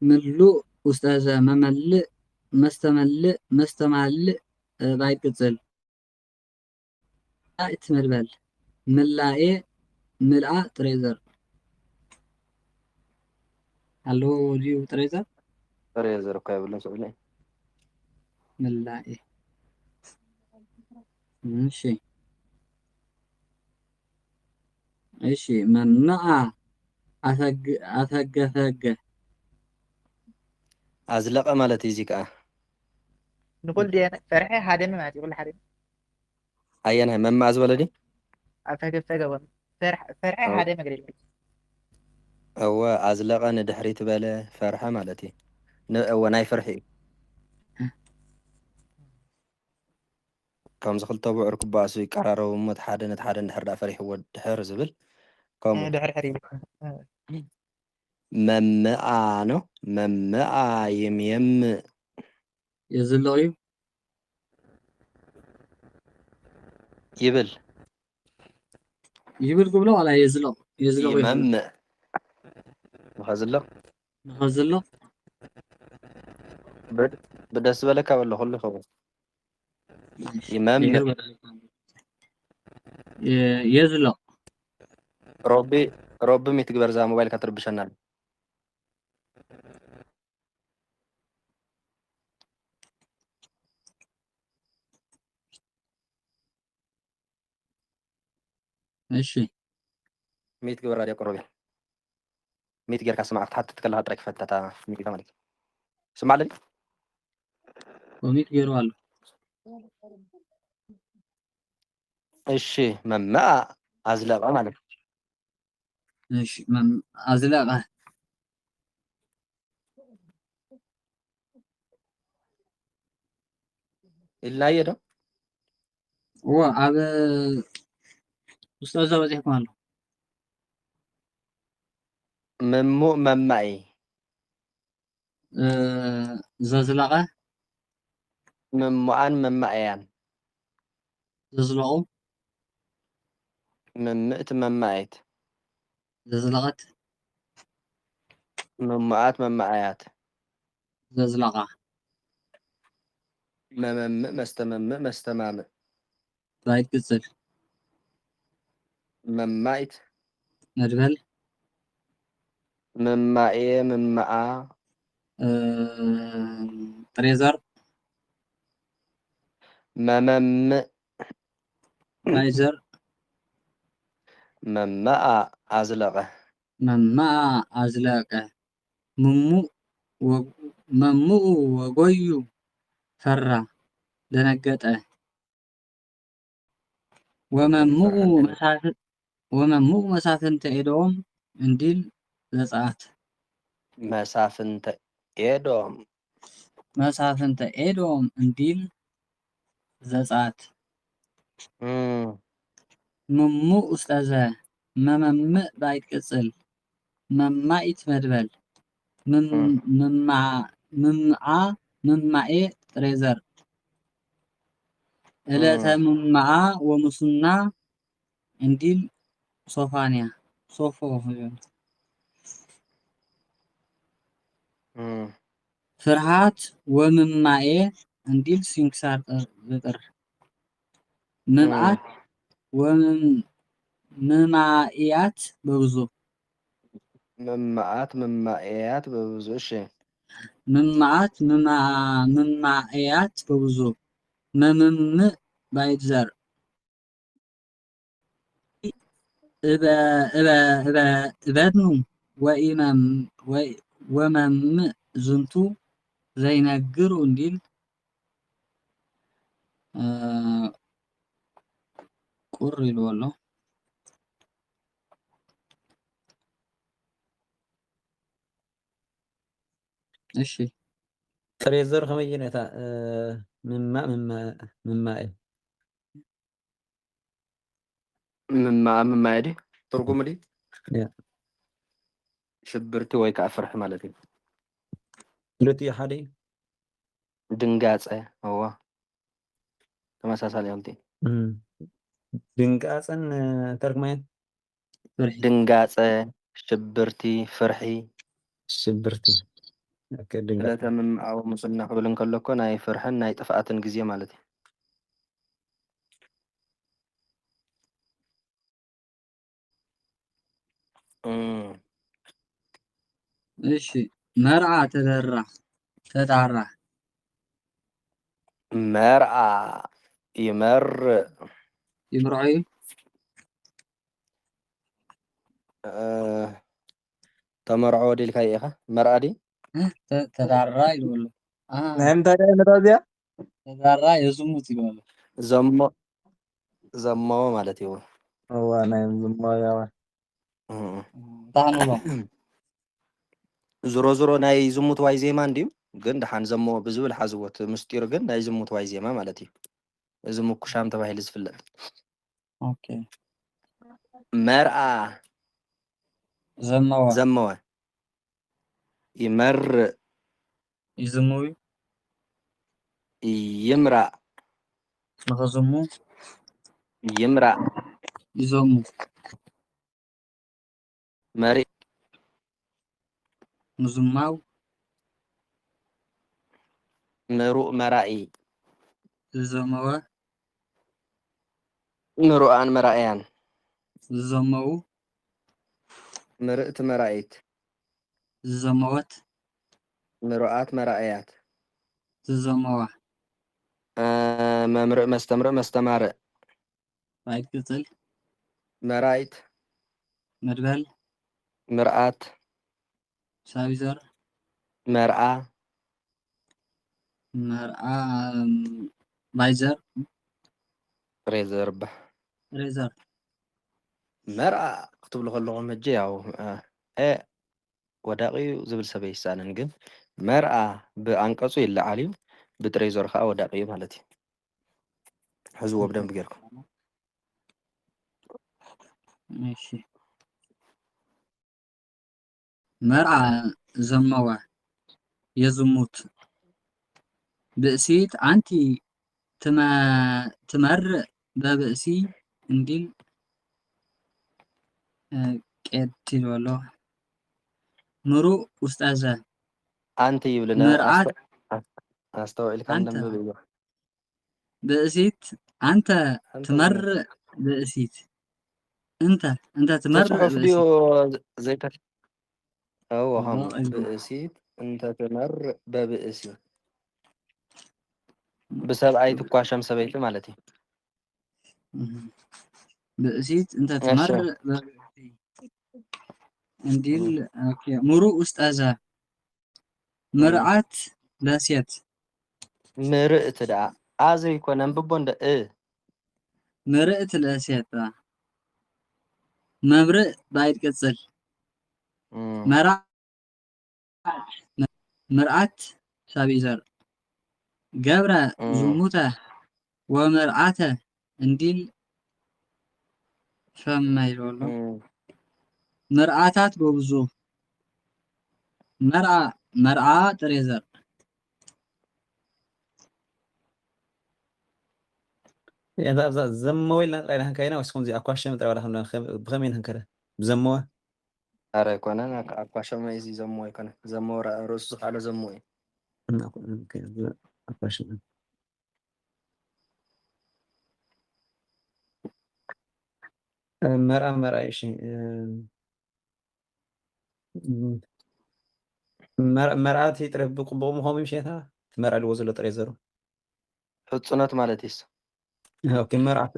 ملؤ أستاذة مملئ مستملئ مستمعلئ بعد قصر آيت مدبل ملائي ملأ تريزر هلو ديو تريزر تريزر كيف ولا سؤالي ملائي ماشي ماشي منع أثق أزلق مالتي زيكا نقول دي أنا فرحي حدا ما تقول حدا أينا مما أزولدي أفق فرحي حدا ما قريب هو أزلق ندحريت بلا فرحة مالتي هو ناي فرحي كم زخل طبع ركب باسو يقرروا مت حدا نتحدا نحر فريح هو دحر زبل كم دحر حريم ممآنو ممآ يم يزلغي يبل قبله ولا يزلغ يمم مخزلق نخزلغ بدأ سبالك ولا خلي خبر يمم يزلغ ربي ميتقبر زي موبايل كترب شنال ماشي ميت قبر راديو قربي ميت قبر كاسمع حتى تكلها ترك فتتا ميت ثمانية سمع لي وميت قيروال الشي مما أزلق عملك ماشي من أزلق إلا يدا هو هذا أستاذ زوجي ماله ممو ممعي زلزلقة ممعان ممعيان زلزلقوا ممئت ممعيت زلزلقت ممعات ممعيات ززلقة مستمم مستمام بايت قصل ممايت مدبل ممائي مماء تريزر ممم بايزر مماء أزلقة مما أزلاقة ممو ممو وقويو فرع دنقطة وممو مسافن تأيدهم انديل زصعت مسافنت إيدوم مسافن تأيدهم انديل زصعت ممو أستاذة ممم بايت قصل ممايت مدبل ممعي تريزر إلى ممعا ومصنع انديل صوفانيا صوفو فرحات وممعي انديل سينكسار بطر ممعات وممعيات بوزو مماءات ببزو شيء ممعات ممعيات بوزو ممم بايتزر إبادنو ومم زنتو زينجرو انديل قري والله እሺ تريزر خمي جنتا مما مما دي ترجم دي شبرتي ወይ ከዓ ፍርሒ ማለት እዩ لوتي حدي ድንጋፀ هو ተመሳሳሊ አንተ ድንጋፀን ተርክማይን ድንጋፀ ሽብርቲ ፍርሒ ሽብርቲ ለተምም አው ሙስና ክብል እንከለኮ ናይ ፍርሕን ናይ ጥፍኣትን ግዜ ማለት እዩ እሺ መርዓ ተጣራ መርዓ ይምርዓዩ ተመርዖ ዲልካ ኢኻ መርዓ ዲ ተጣራ ይብሉ نعم تاني نرازيا ተጣራ የዝሙት ይብሉ ዘሞ ማለት እዩ هو نعم زما يا ታኑሎ ዞሮ ዞሮ ናይ ዝሙት ዋይ ዜማ እንዲዩ ግን ድሓን ዘሞ ብዝብል ሓዝወት ምስጢሩ ግን ናይ ዝሙት ዋይ ዜማ ማለት እዩ እዚ ምኩሻም ተባሂሉ ዝፍለጥ ኦኬ መርዓ ዘመወ ይመር ይዝሙዩ ይምራእ ንኽዝሙ ይምራእ ይዘሙ መሪእ ምዝማው ምሩእ መራኢ ዝዘመወ ምሩኣን መራእያን ዝዘመው ምርእቲ መራኢት ዝዘመወት ምሩኣት መራእያት ዝዘመዋ መምርእ መስተምርእ መስተማርእ ባይት ቅፅል መራኢት መድበል ምርኣት ሳቢዘር መርዓ ባይዘር ሬዘር ሬዘር መርዓ ክትብሉ ከለኹም ሕጂ ያው ወዳቂዩ ዝብል ሰብ ይሳነን ግን መርዓ ብኣንቀጹ ይለዓል እዩ ብትሬዘር ከዓ ወዳቂ እዩ ማለት እዩ ሕዝዎ ብደንብ ጌርኩም እሺ መርዓ ዘመወ የዝሙት ብእሲት አንቲ ትመርእ በብእሲ እንዲል ቄት ይበሎ ምሩእ ውስጣዘ أنت يبلنا مرآة أستوعب كان أنت دم بيجوا بأسيت أنت أنت تمر بأسيت أنت تمر تصحف بأسيت ديو زي كده هو هم والله أيوة. بأسيت أنت تمر ببأسي بسبب أي تقوى شمس بيت مالتي بأسيت أنت ماشي تمر بأسيت انديل اوكي مرو استاذة مرعات لاسيت مرقت دع عايز يكون ببون ده إيه مرقت لاسيت مبرق بايد قصل مرع مرعات سابيزر جبرة زموته ومرعاته انديل فما يقولوا مرعاتات بوزو مرعى تريزر يعني ده زموي لا هنكاينا وسكون زي أقوى شيء متى ولا هم بخمين هنكره بزموه أرى يكون أنا أقوى شيء ما يزي زموي كنا زمو رص على زموي أقوى شيء مرأة شيء مرأة هي ترى بقوم هم يمشيها مرأة الوزن تريزرو حصنات مالتيس أوكي مرأة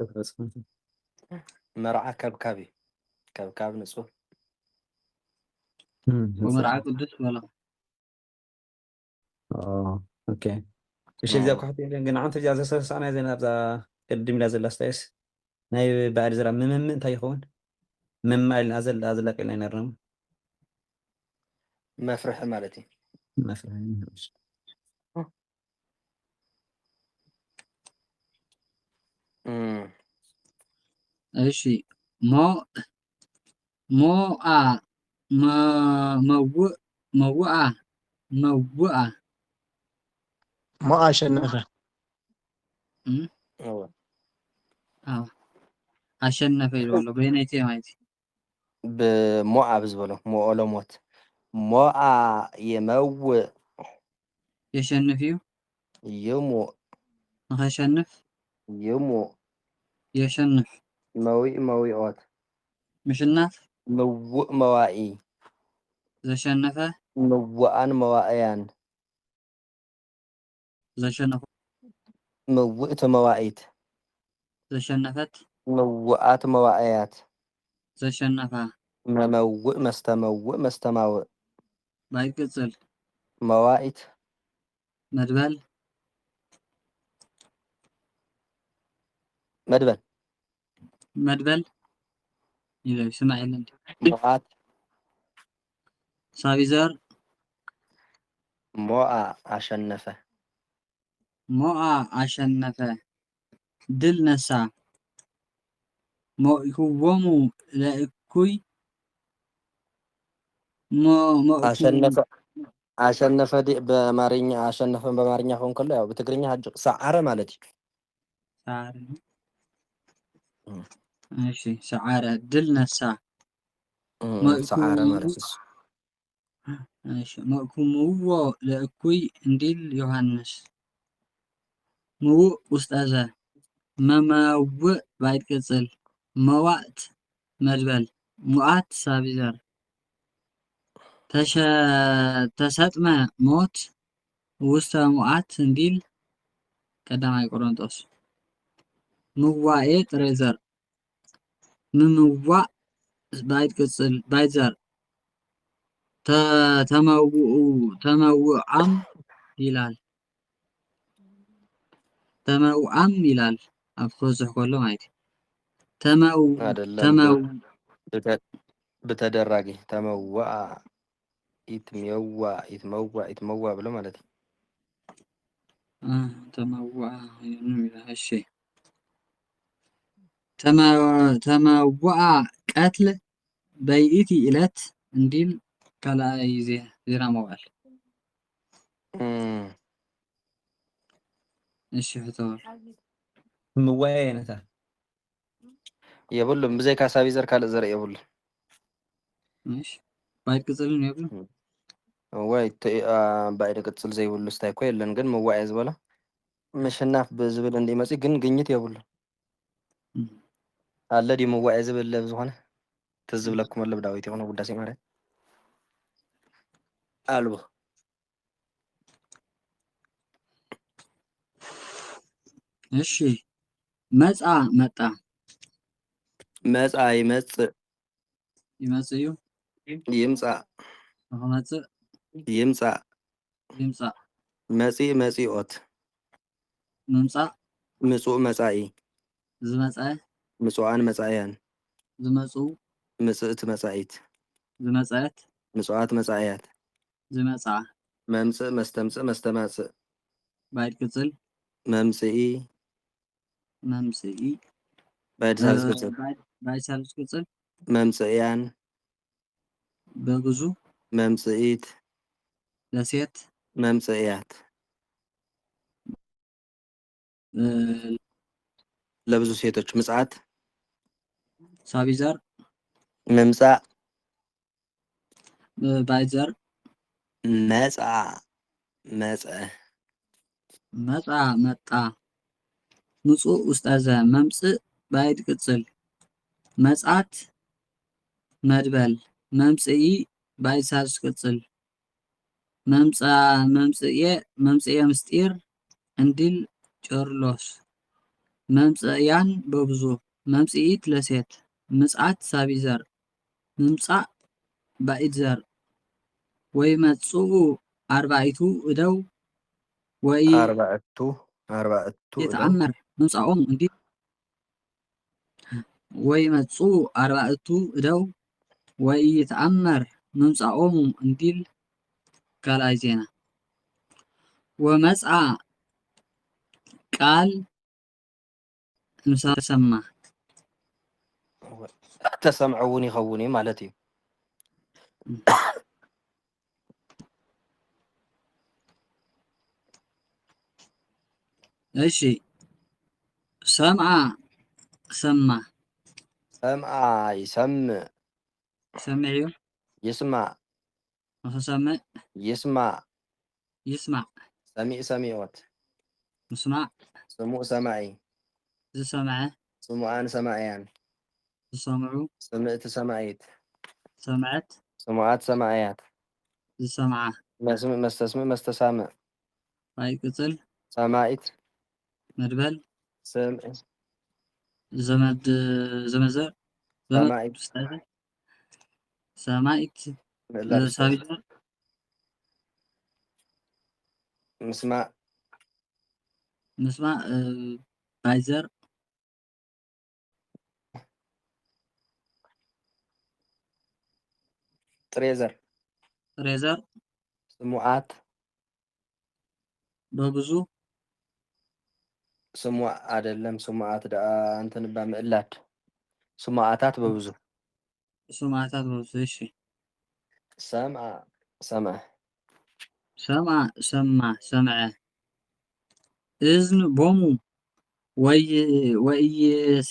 مرعى كبكاب نصف ومرعى قدس ولا أوكي إيش اللي أكو حتى لأن عن تجي زي أنا زين أبغى قدم لازم لاستيس ناي بعد زرا من تيخون مما نازل لك اللي نرم ما فرح مالتي ما فهم ايشي مو موقع ما أشنخه هو عشان نفيل والله بينيتي مايتي بموعى بزبله مو ولا موت موعى يمو يشنفيو يمو نخشنف يمو يشنف موي أوت مش النف موائي إذا شنفه موأن موائيان إذا شنف موئت مواعيد إذا شنفت موءات مواعيات إذا شنفها موء مستموء بايد قصل مواعيد مدبل مدبل إذا سمع إلني موعات سابيزر موعى عشان نفه عشان نفه دل نسا هومو لأكوي عشان نفه دي بمارينيا عشان نفه بمارينيا هون كله أو بتقريني هاد سعارة مالتي سعارة ماشي سعارة دل نسا سعارة مالتي ماشي مأكو لأكوي انديل يوهانس مو أستاذة مماوء بايد قصل موات مدبل موات سابيزر تساتما موت وسط موات انديل قدامي قرنطوس موائي تريزر ممواء بايد قصل بايزر تموعم ይላል ተመውዓም ይላል አብኮዝህ ኮሎ ማለት بتدرجي تموع يتموع ብሎ ማለት ነው ተመውዓ እሺ ተመውዓ ቀትል በይእቲ ዕለት እንዲል ከላይ ዜና መዋል እሺ ፍተዋል مواينة يبلهم بزي كاسابي زر كالة زر يبل ماشي بايد قصلين يبلو ወይ ባይደ ቅጽል ዘይብሉ ስታይ ኮ የለን ግን ምዋዕ ዝበላ ምሽናፍ ብዝብል እንዲመጽእ ግን ግኝት የብሉ አለ ዲ ምዋዕ ዝብል ዝኾነ ትዝብለኩም አለ ብዳዊት የሆነ ውዳሴ ማርያም አልቦ እሺ መጻ መጣ መጻ ይመጽእ ይመጽእ እዩ ይምጻእ ንኽመጽእ ይምጻእ ይምጻእ መጺእ መጺኦት ምምጻእ ምጹእ መጻኢ ዝመጸአ ምጹኣን መጻእያን ዝመጽኡ ምጽእት መጻኢት ዝመጸአት ምጽዋት መጻእያት ዝመጽኣ መምጽእ መስተምጽእ መስተማጽእ ባይድ ቅጽል መምጽኢ መምጽኢ ባይድ ሳልስ ቅጽል ባይድ ሳልስ ቅጽል መምጽእያን በብዙ መምጽኢት ለሴት መምጽእያት ለብዙ ሴቶች ምጽአት ሳቢዘር ምምጻእ ባይዘር መጻ መጽአ መጻ መጣ ምጹእ ውስጠዘ መምጽእ ባይድ ቅጽል መጻት መድበል መምጽኢ ባይድ ሳልስ ቅጽል መምጽኤ ምስጢር እንዲል ጮርሎስ መምጽእያን በብዙ መምጽኢት ለሴት ምጽአት ሳቢዘር ምምጻእ ባኢድ ዘር ወይ መጽኡ አርባዕቱ እደው ወይ አርባዕቱ የተአመር ምምጻኦም እንዲል ወይ መጽኡ አርባዕቱ እደው ወይ የተአመር ምምጻኦም እንዲል ካልኣይ ዜና ወመጽአ ቃል ምሳሰማ ተሰምዑ እውን ይኸውን እዩ ማለት እዩ እሺ ሰምዓ ሰማ ሰምዓ ይሰምዕ ሰምዕ እዩ ይስማዕ ንኽሰምዕ ይስማዕ ይስማዕ ሰሚዕ ሰሚዖት ምስማዕ ስሙዕ ሰማዒ ዝሰምዐ ስሙዓን ሰማዕያን ዝሰምዑ ስምዕቲ ሰማዒት ሰምዐት ስሙዓት ሰማዕያት ዝሰምዓ መስምዕ መስተስምዕ መስተሳምዕ ባይድ ቅጽል ሰማዒት መድበል ስምዒ ዘመዘር ሰማዒት ሰማዒት ሳቢዘር ምስማዕ ምስማዕ ባይዘር ጥሬዘር ጥሬዘር ስሙዓት በብዙ ስሙዕ አይደለም ስሙዓት ደኣ እንትን ምዕላድ ስሙዓታት በብዙ ስሙዓታት በብዙ እሺ ሰምዓ ሰምዐ ሰምዓ ሰማ ሰምዐ እዝን ቦሙ ወይ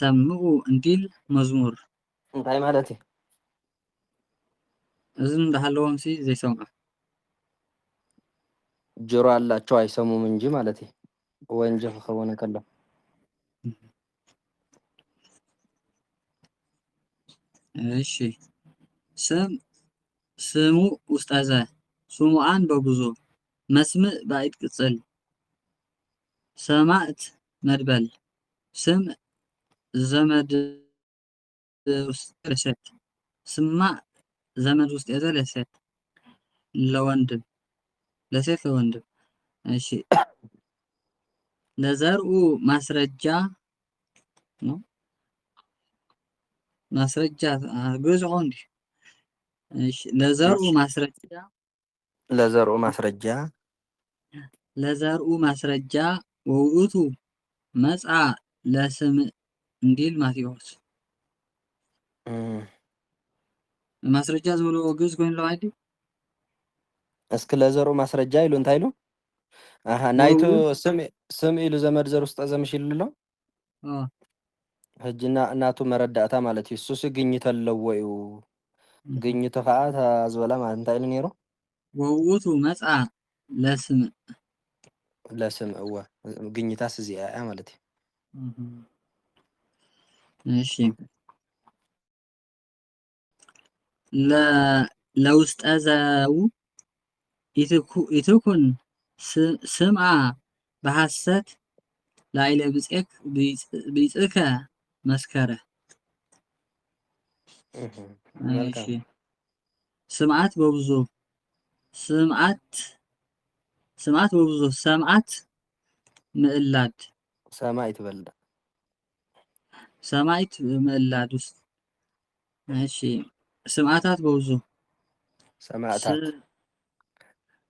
ሰምዑ እንዲል መዝሙር እንታይ ማለት እዩ እዝን እንዳሃለዎም ሲ ዘይሰምዑ ጆሮ አላቸው አይሰሙም እንጂ ማለት እዩ ወንጀ ክኸውን ከሎ እሺ ስሙ ውስጠዘ ስሙዓን በብዙ መስምዕ ባኢድ ቅጽል ሰማዕት መድበል ስምዕ ዘመድ ውስጥ ለሴት ስማዕ ዘመድ ውስጥ የዘ ለሴት ለወንድም ለሴት ለወንድም እሺ ለዘርኡ ማስረጃ ነው ማስረጃ ግዕዝ ሆን እሺ ለዘርኡ ማስረጃ ወውእቱ መጻ ለስምዕ እንዲል ማቴዎስ ማስረጃ ዝብሎ ግዕዝ ኮይኑ ሎ አይዲ እስኪ ለዘርኡ ማስረጃ ኢሉ እንታይ ኢሉ ናይቱ ስም ኢሉ ዘመድ ዘር ውስጥ ዘምሽሉ ሎ ሕጂና እናቱ መረዳእታ ማለት እዩ እሱስ ግኝት ኣለዎ እዩ ግኝቱ ከዓ ዝበላ ማለት እንታይ ኢሉ ነይሩ ووتو مسعى لسمع ለስምዕ እወ ግኝታስ እዚኣ እያ ማለት እዩ ماشي لوست أزاو يتكون سمعة بحسات لا إلى بيسك مسكرة መልካም ماشي سمعت بوزو سمعت بوزو سمعت مقلاد ሰማይ ትበልዕ سمعت مقلاد ماشي سمعتات بوزو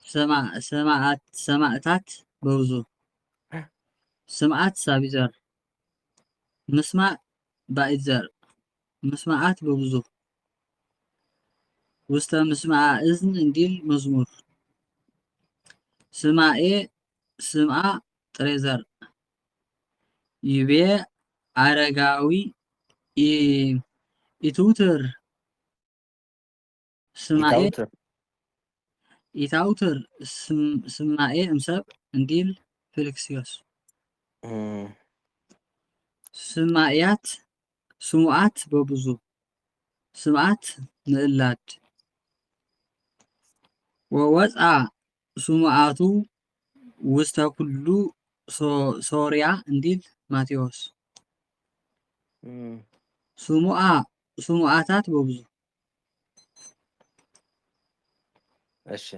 ሰማዕታት سمعتات بوزو سمعت سابيزر مسمع بايزر مسمعات بوزو وسط مسمع إذن انديل مزمور سمع تريزر يبيع عرقاوي يتوتر ይታውትር يتاوتر سمعي امساب انديل فلكسيوس سمعات ببزو سمعات مقلاد ووضع سمعاتو وستا كلو سوريا انديل ماتيوس سمعاتات ببزو እሺ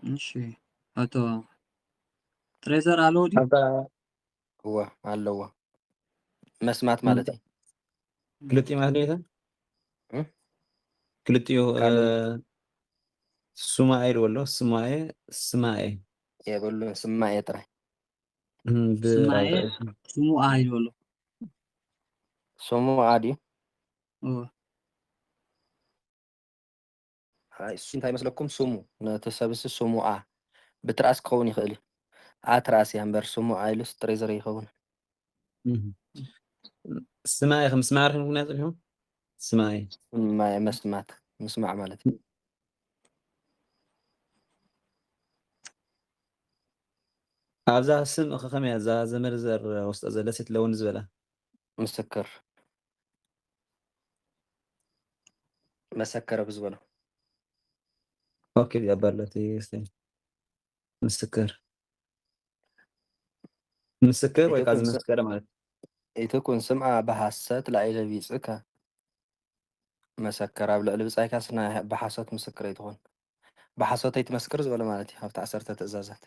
ماشي هاتو تريزر الودي እወ ኣለዎ መስማት ማለት እዩ ክልቲኡ ማለት እዩ ክልቲኡ ሱማኤ ኢልዎ ስማኤ የብሉን ስማኤ ጥራይ سمعي سمو آيلولو ስሙዓ ድዩ أوه እሱ እንታይ መስለኩም ስሙ ነቲ ሰብሲ ስሙዓ ብትራእስ ክኸውን ይኽእል እዩ ኣትራእስ እያ እምበር ስሙዓ ኢሉስ ትሬዘር ይኸውን ስማኤ ከም ስማዕ ረኺብኩም ናይ ፅልሕኩም ስማኤ መስማት ምስማዕ ማለት እዩ ኣብዛ ስም ከመይ እዛ ዘመርዘር ውስጠ ዘለሴት ለውን ዝበላ ምስክር መሰከረ ብዝበሎ ኦኬ ያባለት ምስክር ወይ ቃል ዝመስከረ ማለት ይትኩን ስምዓ ብሓሰት ላዕለ ቢፅካ መሰከር ኣብ ልዕሊ ብፃይካስ ብሓሶት ምስክር ኣይትኾን ብሓሶት ኣይትመስክር ዝበሎ ማለት እዩ ኣብቲ 10 ትእዛዛት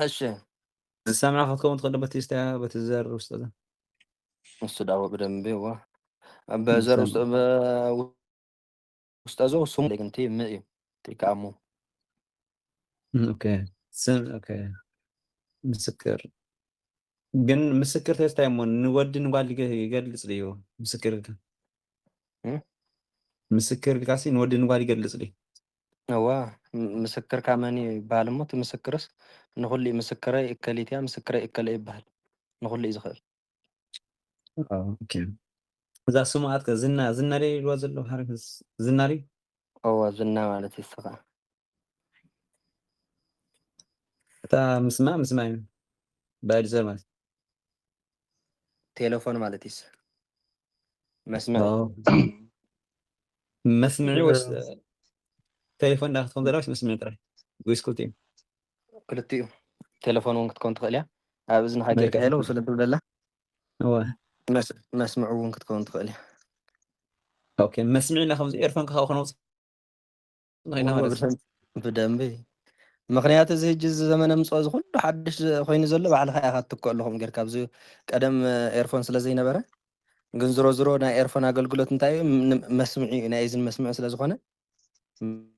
እሺ ዝሰምዓ ክትከውን ትኽእል በቲ በቲ ዘር ውስጥ እሱ ዳቦ ብደንብ እዋ በዘር ውስጥ zo sum ግን ቲ ም እዩ ትካሙ ኦኬ ስም ኦኬ ምስክር ግን ምስክር ተስታይ ሞ ንወዲ ንጓል ይገልጽ ድዩ ምስክር ካሲ ንወዲ ንጓል ይገልጽ ድዩ እዋ ምስክር ካመኒ ይበሃል እሞ እቲ ምስክርስ ንኹሉ ምስክረይ እከሊትያ ምስክረይ እከለ ይበሃል ንኹሉ እዩ ዝኽእል ኦኬ እዛ ስሙዓት ዝና ደ ይልዋ ዘሎ ሓረግ ዝና ደ እዋ ዝና ማለት እዩ ስኻ እታ ምስማዕ እዩ ባይድ ዘር ማለት ቴሌፎን ማለት እዩ መስምዕ መስምዒ ወስ ቴሌፎን ዳ ክትኮን ዘላ ወይስ መስምዒ ጥራይ ወይስ ክልቲኡ ክልቲኡ ቴሌፎን እውን ክትኮን ትኽእል እያ ኣብ እዝንኻ ጌርካ ሄሎ ስለ ትብለላ መስምዕ እውን ክትኮን ትኽእል እያ ኦኬ መስምዕና ከምዚ ኤርፎን ክኻ ክነውፅ ብደንቢ ምክንያቱ እዚ ሕጂ ዘመነ ምፅኦ እዚ ኩሉ ሓድሽ ኮይኑ ዘሎ ባዕልካ ኢኻ ትትክኦ ኣለኹም ጌርካ ኣብዚ ቀደም ኤርፎን ስለ ዘይነበረ ግን ዝሮ ዝሮ ናይ ኤርፎን ኣገልግሎት እንታይ እዩ መስምዒ ናይ እዝን መስምዒ ስለ ዝኾነ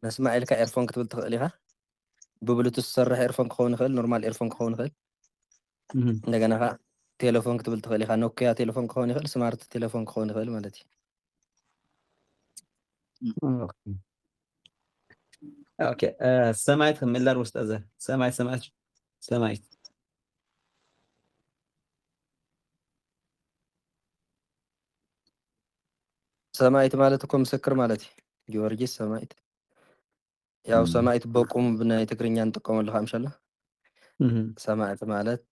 መስማዕ ኢልካ ኤርፎን ክትብል ትኽእል ኢኻ ብብሉቱዝ ዝሰርሕ ኤርፎን ክኸውን ይኽእል ኖርማል ኤርፎን ክኸውን ይኽእል እንደገና ከዓ ቴሌፎን ክትብል ትኽእል ኢኻ ኖኪያ ቴሌፎን ክኸውን ይኽእል ስማርት ቴሌፎን ክኸውን ይኽእል ማለት እዩ ኦኬ ሰማይት ከምላር ውስጥ ኣዘ ሰማይት ሰማዕት ማለት እኮ ምስክር ማለት እዩ ጊዮርጊስ ሰማዕት ያው ሰማዕት በቁም ብናይ ትግርኛ እንጥቀመሉ ከምሸለ ሰማዕት ማለት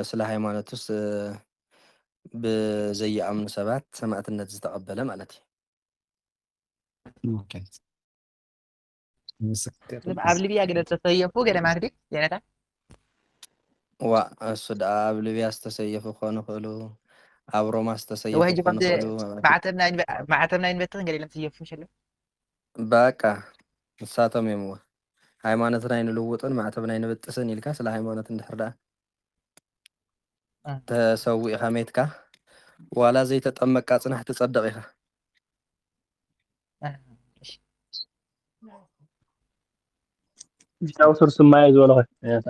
ስለ ሃይማኖቱስ ብዘይኣምኑ ሰባት ሰማዕትነት ዝተቐበለ ማለት እዩ ኦኬ ምስክር ኣብ ሊብያ ገለ ተሰየፉ ገለ ማለት ድዩ ዜናታ ዋ እሱ ደኣ ኣብ ሊብያ ዝተሰየፉ ክኾኑ ይኽእሉ ኣብ ሮማ ዝተሰየፉ ወይ ክኾኑ ጅባት ይኽእሉ ማዕተብና ይንበትኽን ገለ ኢሎም ተሰየፉ ሸሎ በቃ ንሳቶም እዮም እዎ ሃይማኖትና ይንልውጥን ማዕተብና ይንብጥስን ኢልካ ስለ ሃይማኖት እንድሕር ደኣ ተሰዊእኻ ሜትካ ዋላ ዘይተጠመቅካ ፅናሕ ትጸድቕ ኢኻ ቢታውትር ስማኤ ዝበለኸ ያታ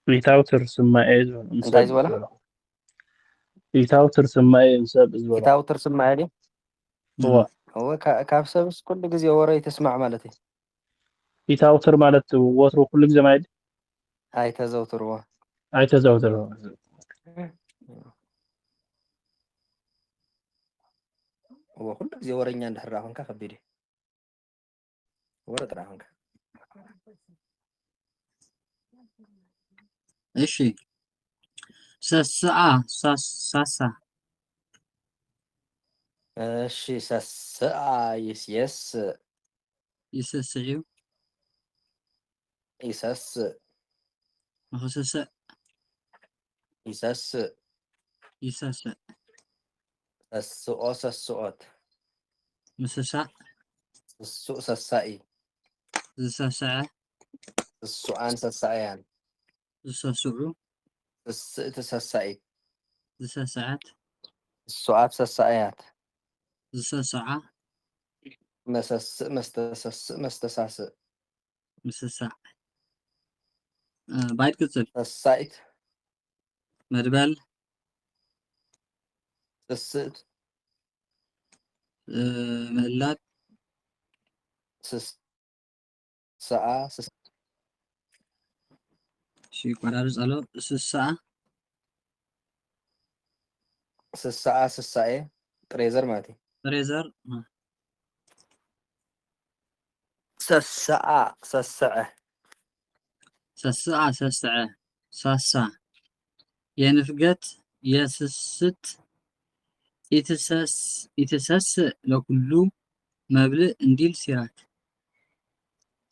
ቢታውትር ስማኤ እንታይ ዝበላ ቢታውትር ስማኤ እንሰብ ዝበለኸ ቢታውትር ስማኤ ድዩ هو هو ካብ ሰብስ ኩሉ ግዜ ወረይ ትስማዕ ማለት እዩ ቢታውትር ማለት ወትሩ ኩሉ ግዜ ማለት ኣይተዘውትርዎ ኣይተዘውትሮ هو ኩሉ ግዜ ወረኛ እንድሕር ኮንካ ከቢድ እዩ ወረ ጥራሕ ኮንካ እሺ ሰስአ ሳሳ እሺ ሰስአ ይስየስ ይስስዕ ይሰስእ ንኽስስዕ ይሰስእ ይሰስዕ ሰስኦ ሰስኦት ምስሳዕ ስሱእ ሰሳኢ ዝሰስዐ ስሱኣን ሰሳእያን ዝሰስዑ ስስእቲ ሰሳኢት ዝሰስዐት ስሱኣት ሰሳእያት ዝሰስዓ መሰስእ መስተሰስእ መስተሳስእ ምስሳዕ ባይት ቅጽል ሰሳኢት መድበል ስስእት ምእላድ ስስኣ እሺ ቆራርፅ ኣሎ ስስዓ ስስኣ ስሳኤ ጥሬዘር ማለት እዩ ፍሬዘር ሰስኣ ሰስዐ ሰስዓ ሰስዐ ሳሳ የንፍገት የስስት ይትሰስእ ለኩሉ መብልእ እንዲል ሲራክ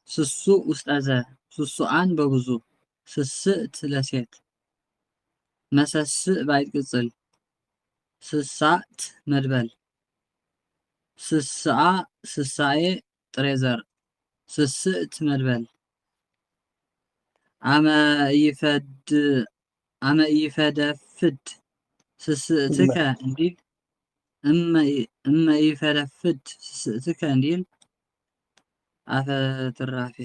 ስሱእ ውስጠዘ ስሱኣን በብዙ ስስእት ለሴት መሰስእ ባይት ቅጽል ስሳእት መድበል ስስኣ ስሳኤ ጥሬዘር ስስእት መድበል አመ ይፈደፍድ ስስእትከ እንዲል እመ ይፈደፍድ ስስእትከ እንዲል አፈ ትራፊ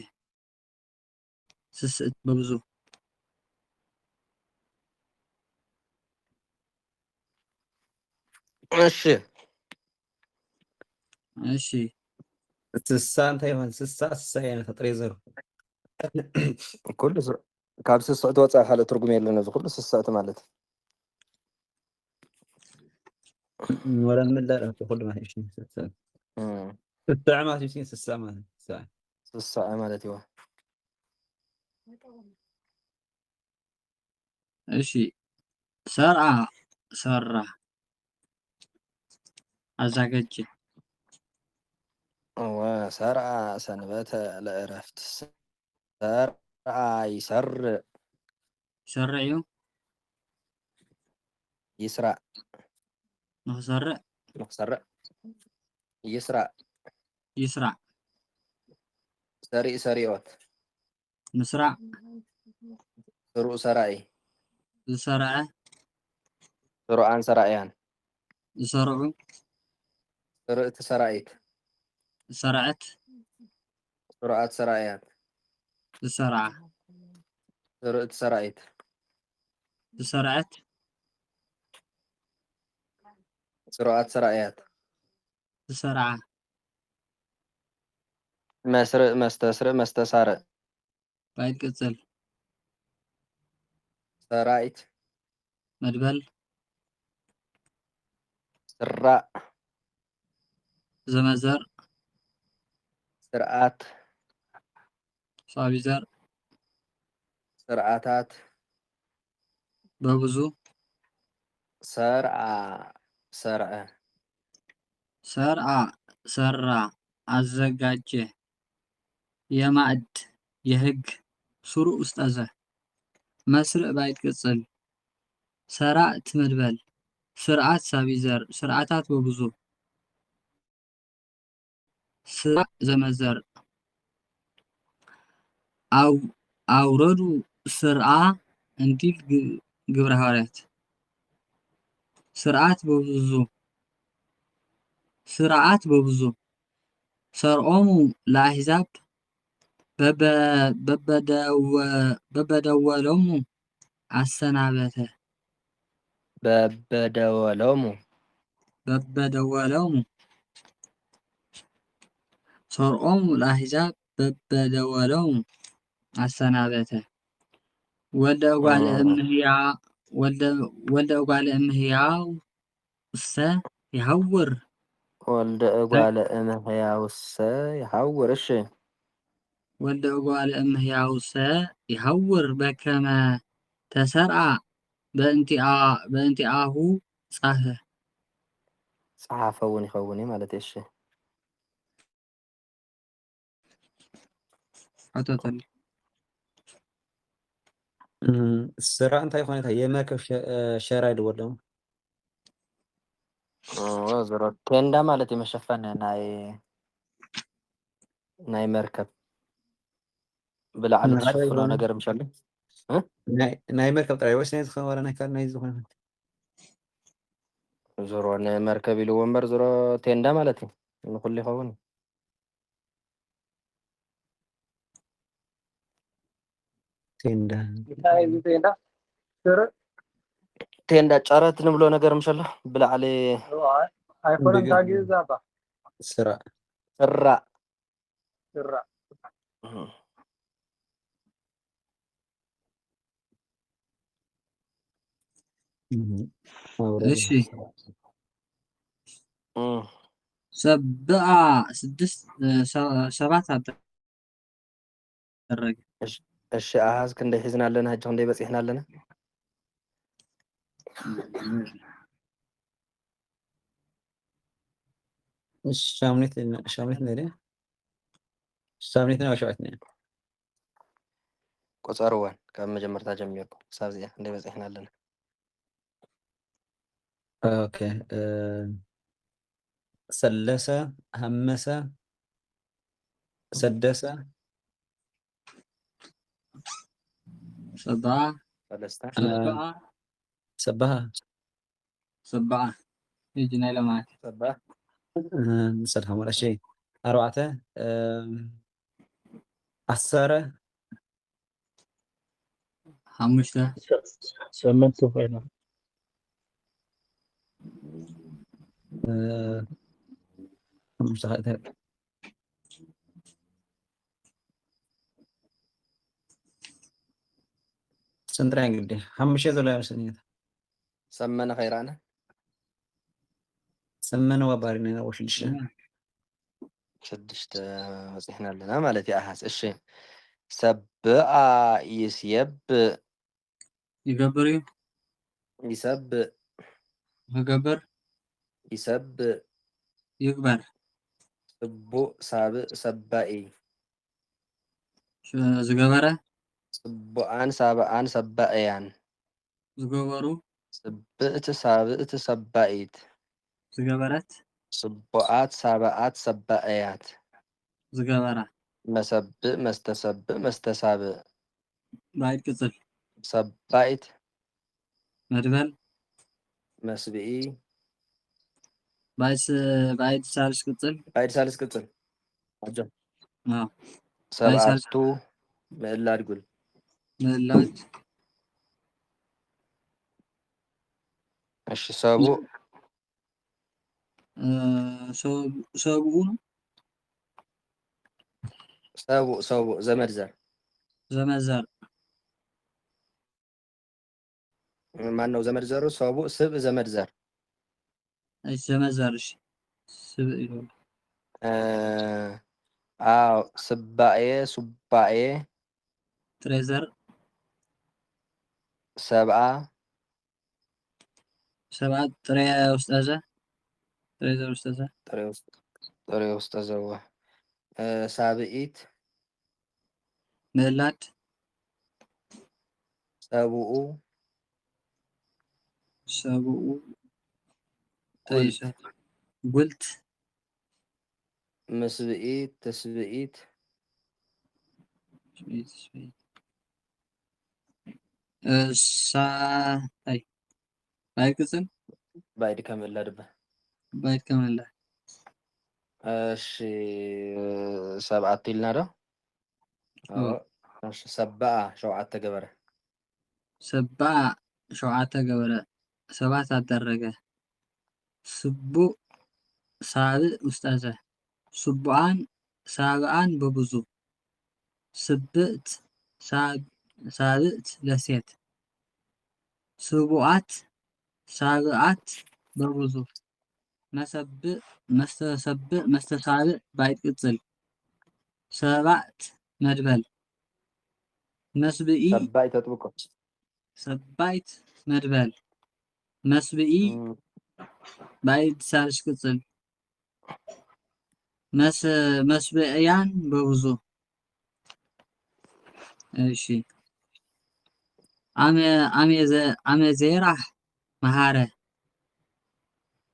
ስስእት በብዙ እሺ እሺ ስሳ እንታይ ይሆን ስሳ ስሳኤን ጥሬዘር ኩሉ ካብ ስስዕ ትወፃእ ካልእ ትርጉም የለን እዚ ኩሉ ስስዕቲ ማለት ولا نمدار كل ما هيش الطعمات يمكن السامة ስስዕ ማለት እዩ እሺ ሰርዓ ሰራ አዘጋጀ ሰርዓ ሰንበተ ለዕረፍት ሰርዓ ይሰርዕ ይሰርዕ እዩ ይስራዕ ንኽሰርዕ ንኽሰርዕ ይስራዕ ይስራዕ ሰሪእ ሰሪኦት ምስራዕ ስሩዕ ሰራኢ ዝሰርዐ ስሩዓን ሰራእያን ዝሰርዑ ስርዕቲ ሰራኢት ዝሰርዐት ስሩዓት ሰራእያት ዝሰርዓ ስርዕቲ ሰራኢት ዝሰርዐት ስሩዓት ሰራእያት ዝሰርዓ መስርዕ መስተስርዕ መስተሳርዕ ባይት ቅጽል ሰራኢት መድበል سراء زمزر سرعات صابيزر سرعاتات ببزو سرعة سرعة سرعة سرع አዘጋጀ የማዕድ የህግ ሱሩዕ ኡስታዘ መስርዕ ባይት ቅጽል ሰራዕት መድበል ስርዓት ሳቢዘር ስርዓታት በብዙ ስራዕ ዘመዘር አውረዱ ስርዓ እንዲል ግብረ ሐዋርያት ስርዓት በብዙ ስርዓት በብዙ ሰርዖሙ ለአሕዛብ በበደወሎሙ አሰናበተ በበደወሎሙ ሰርዖሙ ለአሕዛብ በበደወሎሙ አሰናበተ ወልደ እጓለ እምህያው እሰ ይሐውር ወልደ እጓለ እምህያውሰ ይሐውር እሺ ወልደ እጓለ እምህያውሰ ይሐውር በከመ ተሰርዓ በእንቲአሁ ጻፈ ጸሓፈ እውን ይኸውን ማለት እሺ አቶተል ስራ እንታይ ኮነ የመርከብ ሸራ ይድወሎም ዞሮ ኬንዳ ማለት የመሸፈን ናይ መርከብ ብላዕሊ ተሸፍኖ ነገር ምሻለ ናይ መርከብ ጥራይ ወይስ ናይ ዝኸወረ ናይ ካል ናይ ዝኾነ ዞሮ ናይ መርከብ ኢሉ ወንበር ዞሮ ቴንዳ ማለት እዩ ንኩሉ ይኸውን ቴንዳ ቴንዳ ጨረት ንብሎ ነገር ምሻለ ብላዕሊ ኣይኮነን ታጊ ዛባ ስራ ስራዕ ስራዕ እሺ ሰብዓ ስድስት ሰባት አደረገ እሺ አሃዝ ክንደይ ሒዝና ኣለና ሕጂ ክንደይ በፂሕና ኣለና ሻምኔት ነይረ ሻምኔት ነው ሸዋት ነው ቆፀርዋን ካብ መጀመርታ ጀሚርኩ ሳብ እዚኣ ክንደይ በፂሕና ኣለና ኦኬ ሰለሰ ሃመሰ ሰደሰ ሰብዓ ሰለስተ ሰብዓ يجي نايله معك ሰብዓ ሰልሃ ወላ شيء أربعة عسرة حمشته سمنت فينا مش هذا سنترين قدي حمشة ولا سنية سمنا خيرانا سمنا وبارنا وش الشيء شدشت وصحنا لنا مالتي أحس الشيء سبع يسيب يقبري يسب يقبر يسب يقبر سبو سابع سبعي شو زقبره سبعان سابعان سبعيان زقبرو سبعت سابعت سبعيت زقبرت سبعات سابعات سبعيات زقبره مسبع مستسبع مستسابع بعد قصل سبعيت مدبل مسبعي بعد سالس قصل بعد سالس قصل عجب سبعتو مقلاد قول مقلاد እሺ ሰብኡ ሰብኡ ዘመድ ዘር ማን ነው ዘመድ ዘሩ ሰብኡ ስብ ዘመድ ዘር ዘመዘርሽ ስብእ ኢሉ ስባኤ ትሬዘር ሰብአ ጥሬ ውስጠዘ ትሬዘር ውስጠዘ ጥሬ ውስጠ ዘዋ ሳብኢት ምእላድ ሰብኡ ሰብኡ ጉልት ጉልት መስብኢት ተስብኢት አይ ባይድ ቅጽል ባይድ ከመላ ድባ ባይድ ከመላ እሺ ሰብዓት ኢልና ዶ እሺ ሰብአ ሸውዓተ ገበረ ሰብአ ሸውዓተ ገበረ ሰባት አደረገ ስቡእ ሳብእ ውስጠዘ ስቡአን ሳብአን በብዙ ስብእት ሳብእት ለሴት ስቡአት ሳብአት በብዙ መሰብእ መስተሰብእ መስተሳብእ ባይድ ቅጽል ሰባእት መድበል መስብኢ ሰባይ ተጥብቆ ሰባይት መድበል መስብኢ ባይድ ሳልሽ ቅጽል መስብእያን በብዙ እሺ አመ ዜራህ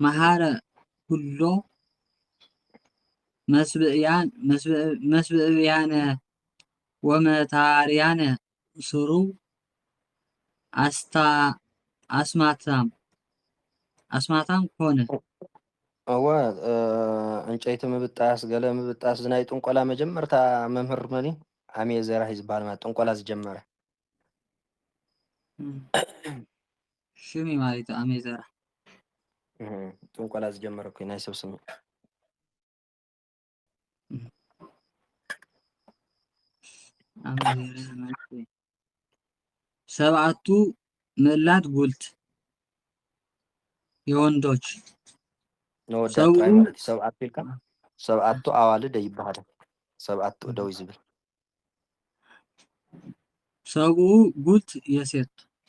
መሃረ ሁሎ መስብእያነ ወመታርያነ ስሩ አስማታም ኮነ እወ እንጨይቲ ምብጣስ ገለ ምብጣስ ዝናይ ጥንቆላ መጀመርታ መምህር መኒ አሜ ዘራህ ይዝባል ማለት ጥንቆላ ዝጀመረ ሽሚ ማለት አሜ ዘራ ጥንቆላ ዝጀመረ እኮ ናይ ሰብ ስም ሰብዓቱ ምእላድ ጉልት የወንዶች ነወዳት ጥራይ ማለት ሰብዓቱ ኢልካ ሰብዓቱ አዋልድ ይባሃል ሰብዓቱ ደው ይዝብል ሰብኡ ጉልት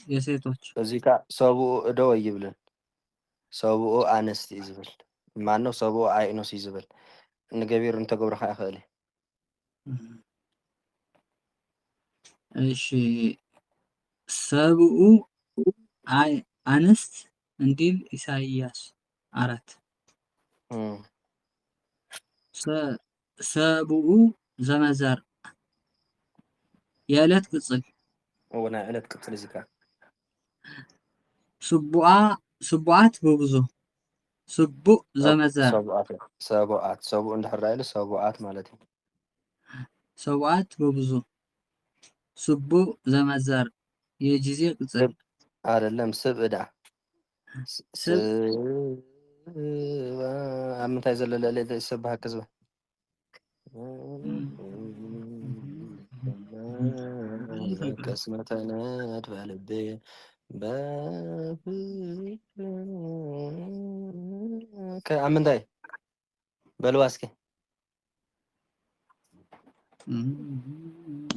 የሴቶች እዚካ ሰብኡ ደው ይብልን ሰብኡ አንስቲ ይዝብል ማነው ሰብኡ አይኖስ ይዝብል ንገቢር እንተገብረካ ይኽእል እሺ ሰብኡ አንስት እንዲል ኢሳይያስ 4 ሰብኡ ዘመዘር የዕለት ቅጽል ወና ዕለት ቅጽል እዚካ ስቡዓት በብዙ ስቡእ ዘመዘር ሰብኡ እንድሕራይሉ ሰቡዓት ማለት እዩ ሰብዓት በብዙ ስቡእ ዘመዘር የጊዜ ቅጽል አይደለም ስብእዳ አምንታይ ዘለለ ሰብሃ ከዝበ ቀስመተነት በልቤ አምንታይ በልዋ እስኪ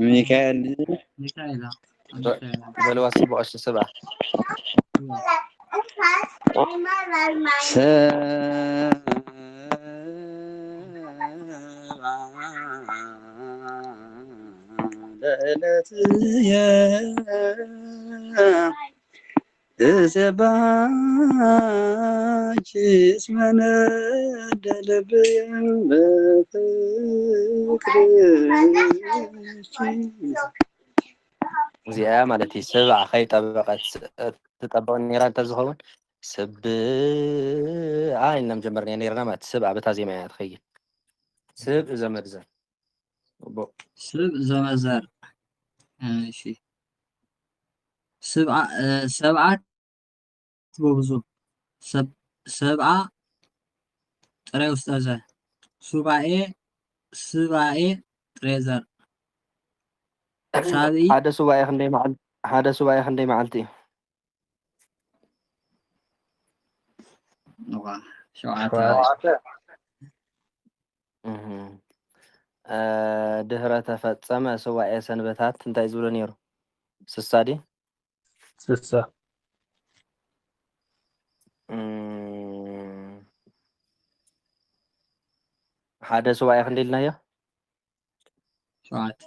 ሚካኤል በልዋ እስኪ በቀሽ ሰብአ ለዕለትየ እዘባች እስመነደ ልብየ በፍቅርሽ እዚኣ ማለት እዩ ሰብዓ ከይጠበቀት ትጠበቅ ኔራ እንተዝኸውን ስብአ ኢልና መጀመርና ኔርና ማለት ስብዓ በታ ዜማ እያ ትኸይድ ስብእ ዘመድዘር ስብእ ዘመዘር እሺ ሰብዓት በብዙ ሰብዓ ጥሬ ውስጠዘ ስባኤ ጥሬዘር ሳብኢ ሓደ ሱባኤ ክንደይ መዓልቲ እዩ شوعة ድህረ ተፈጸመ ሱባኤ ሰንበታት እንታይ ዝብሎ ነይሩ? ስሳዲ سسة ሓደ ሱባኤ ክንደይ ኢልናዮ? شوعة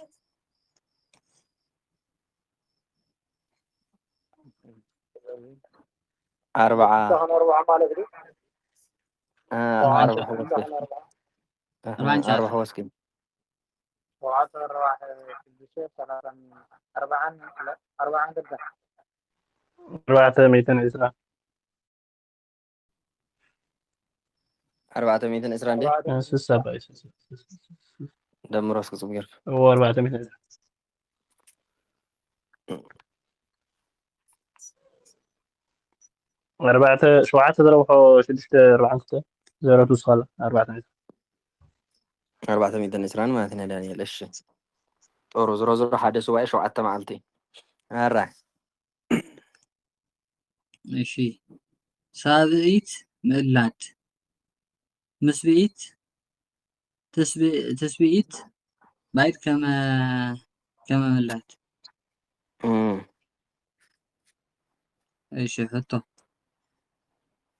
4 4 ማለት ነው 4 ወስኪ 4 ወስኪ 40 قدام 420 420 እንዴ سسة باي سسة ደምሮ እስኪ ጽጌር هو 420 7 تروحوا 6 4 زيرو توصل 4 420 ማለት ነው ዳንኤል። እሺ ጥሩ ዝሮ ዝሮ ሓደ ሱባኤ 7 መዓልቲ አራይ እሺ ሳብዒት ምዕላድ ምስቢዒት ተስቢዒት ባይት ከመ ምዕላድ እሺ ሕቶ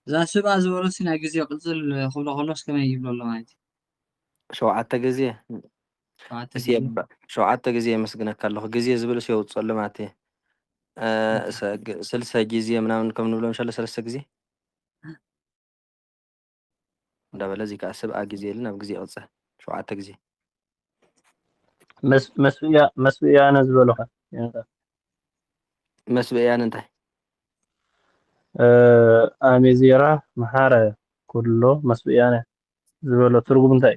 እዛ ሰብኣ ዝበሎሲ ናይ ግዜ ቅፅል ክብሎ ከሎስ ከመይ ይብሎ ኣሎ ማለት እዩ 7 ግዜ ሸውዓተ እስ ግዜ 7 ግዜ መስግነካ ኣለኹ ግዜ ዝብል የውፅሉ ማለት እዩ 60 ጊዜ ምናምን ከም ንብሎ እንሻላ 3 ጊዜ እንዳበለ እዚ ከዓ 7 ጊዜ ኢልና ኣብ ጊዜ ይቕፅል 7 ጊዜ መስብእያነ ዝበሉኸ መስብእያን እንታይ ኣሜዚራ መሓረ ኩሎ መስብእያነ ዝበሎ ትርጉም እንታይ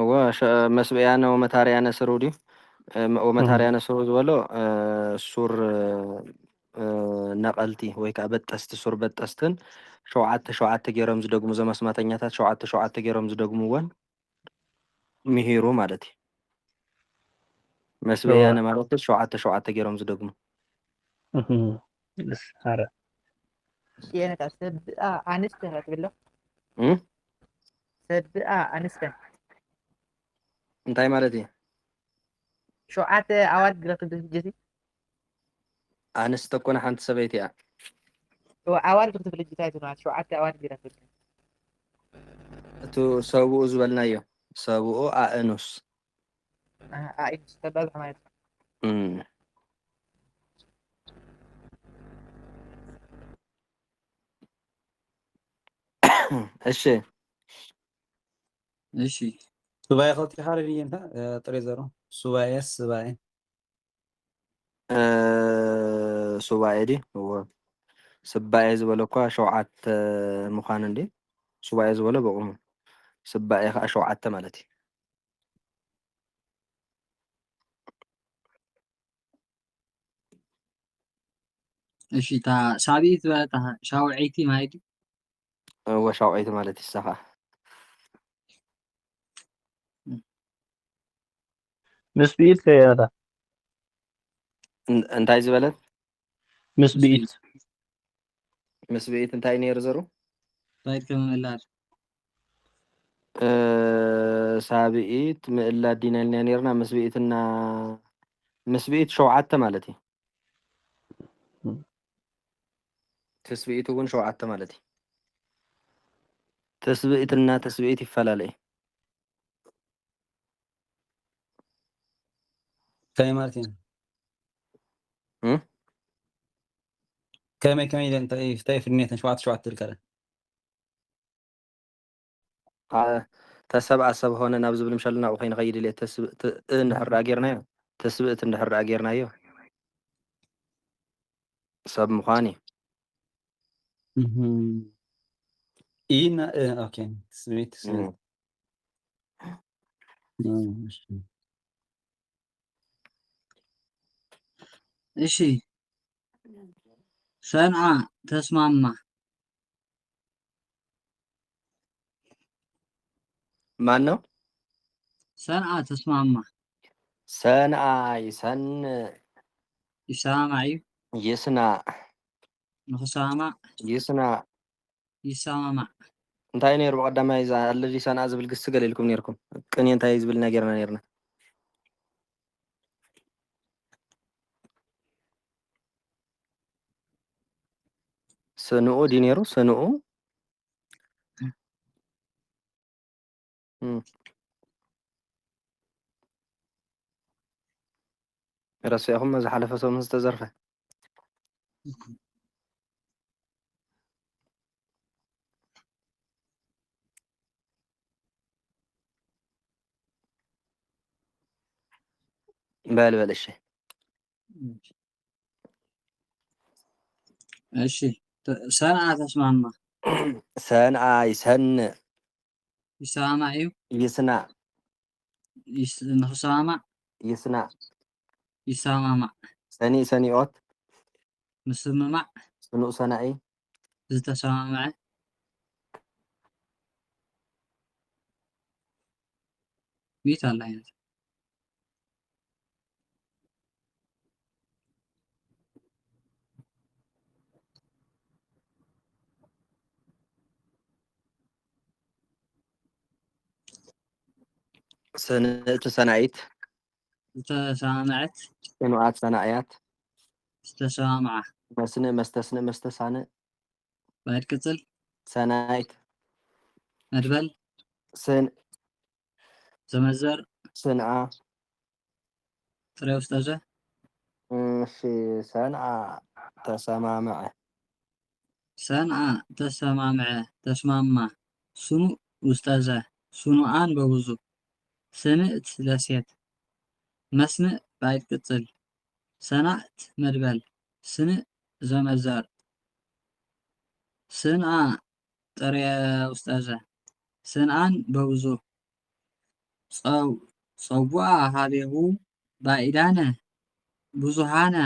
እወ መስብእያነ ወመታርያነ ስሩ ድዩ ወመታርያነ ስሩ ዝበሎ ሱር ነቐልቲ ወይ ከዓ በጠስቲ ሱር በጠስትን 7 ገይሮም ዝደግሙ ዞም ኣስማተኛታት 7 ገይሮም ዝደግሙዎን ምሂሩ ማለት እዩ መስብእያነ ማለት 7 ገይሮም ዝደግሙ ሓረ شيء سبعة أنستن تقول سبعة أنستن እንታይ ማለት እዩ 7 أواد قلت جزي ኣንስተ ኮነ ሓንቲ ሰበይቲ እያ هو أواد قلت في الجزائر 7 أواد قلت እቱ ሰብኡ ዝበልናዮ ሰብኡ ኣእኑስ أيش تبغى ما እሺ እሺ ሱባኤ ኸልቲ ሓረድ እየ እንታ ጥሬ ዘሮ ሱባኤስ ሱባኤ ሱባኤ ዲ እዎ ስባኤ ዝበለ እኳ 7 ምዃኑ እንዴ ሱባኤ ዝበለ በቑሙ ስባኤ ከዓ 7 ማለት እዩ እሺ እታ ሳብዒት ዝበለት ሻውዒቲ ማለት እዩ እወ ሻውዒቲ ማለት እዩ ሳኻ ምስቢኢት ከየነታ እንታይ ዝበለት ምስቢኢት ምስቢኢት እንታይ ነይሩ ዘሩ ባይት ከመ ምዕላድ ሳብዒት ምዕላድ ዲና ኢልና ነርና ምስቢኢትና ምስቢኢት 7 ማለት እዩ ተስቢኢት እውን 7 ማለት እዩ ተስቢኢትና ተስቢኢት ይፈላለዩ ከመይ ማለት እዩ ከመይ እንታይ ፍድኔተን 7 ትልከለ ተሰብኣ ሰብ ሆነ ናብ ዝብል ምሻል ናብኡ ከይነ ኸይድ ኢለ እንድሕር ጌርናዮ ተስብእት እንድሕር ጌርናዮ ሰብ ምዃን እዩ ኢና ኦኬ ስቤት እሺ ሰንዓ ተስማማ ማን ነው ሰንዓ ተስማማ ሰንዓ ይሰን ይሰማዕ እዩ ይስናዕ ንኽሰማዕ ይስናዕ يسامع እንታይ ነይሩ ብቐዳማይ ዛ ኣለዚ ሰንዓ ዝብል ግስ ገሊልኩም ነርኩም ቅኔ እንታይ ዝብል ነገርና ነርና ስንኡ ዲ ነይሩ ስንኡ ረሲዕኹም ዝሓለፈ ሰው ምስ ተዘርፈ በል እሺ እሺ ሰንዓ ተስማማ ሰንዓ ይሰንዕ ይሰማዕ እዩ ይስናዕ ንኽሰማማዕ ይስናዕ ይሰማማዕ ሰኒኦት ምስምማዕ ስኑእ ሰናኢ ዝተሰማምዐ ቤት አለ አይነት ስንእቲ ሰናኢት ዝተሰማምዐት ስኑኣት ሰናእያት ዝተሰማምዐ መስንእ መስተስንእ መስተሳንእ ባይድ ቅጽል ሰናይት መድበል ስን ዘመዘር ስንዓ ጥሬ ውስጠዘ እሺ ሰንዓ ተሰማምዐ ሰንዓ ተሰማምዐ ተስማማ ስኑእ ውስጠዘ ስኑኣን በብዙ ስንእት ለሴት መስንእ ባይድ ቅጽል ሰናእት መድበል ስንእ ዘመዘር ስንዓ ጥሬ ውስጠዘ ስንዓን በብዙ ፀውአ ሃቤሁ ባኢዳነ ብዙሃነ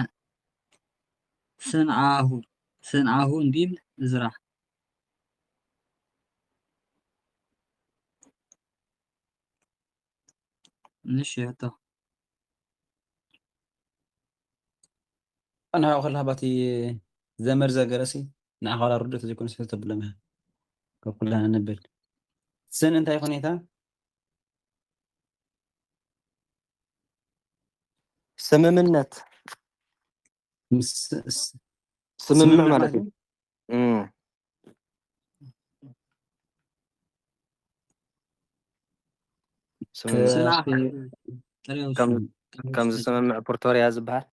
ስንዓሁ እንዲል እዝራ እሺ ያቶ أنا هأخذ هباتي زمر زجرسي نأخذ ردة تكون سهلة بلمها كلها نبل سن أنت يكون إيتا ስምምነት ስምምዕ ማለት እዩ ከም ዝስምምዕ ፕሪቶርያ ዝበሃል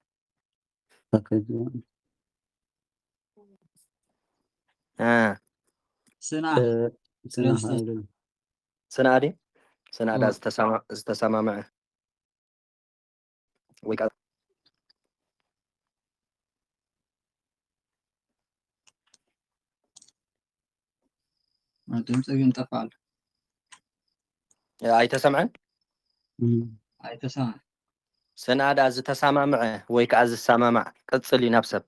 ስና ዲ ስናዳ ዝተሰማምዐ ወይ ከዓ ድምፂ ግን ጠፋል ኣይተሰምዐን ኣይተሰምዐን ስናዳ ዝተሰማምዐ ወይ ከዓ ዝሰማማዕ ቅፅል እዩ ናብ ሰብ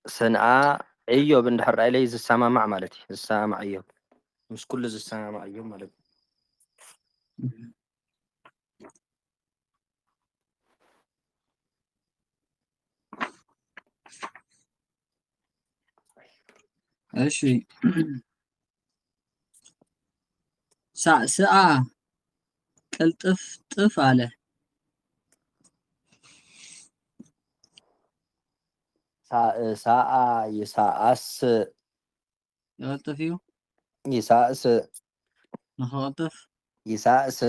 ስንዓ እዮብ እንድሕር ኢለይ ዝሰማማዕ ማለት እዩ ዝሰማማዕ እዮብ ምስ ኩሉ ዝሰማማዕ እዮብ ማለት እዩ እሺ ሳዕስዓ ቅልጥፍ ጥፍ አለ ሳአ ይሳአስ ይቅልጥፍ እዩ ይሳእስ ንክቅልጥፍ ይሳእስ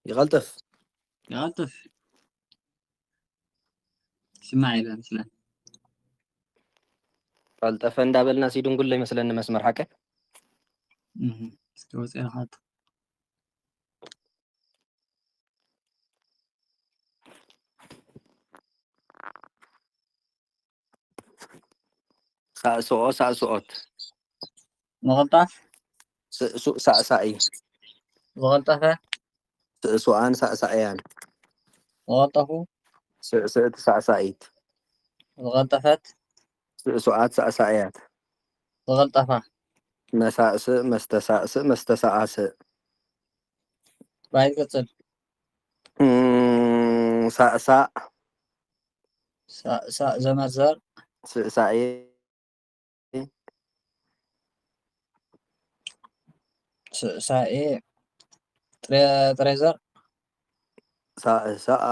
يغلطف سمع إلى مثلا قلطف እንዳበልና ሲዱን ጉለ ይመስለኒ መስመር ሐቀ استوى إرهاط ሳእስኦት مغلطف ሳእሳኢ مغلطفة سؤال سأسأيان مغلطفو سأت سأسأيت مغلطفت سؤال سأسأيات مغلطفة مساس مستساس مستساس ባይት ቅጽል ሳእሳእ ዘመድ ዘር ስእሳኤ ስእሳኤ ጥሬ ዘር ሳእሳእ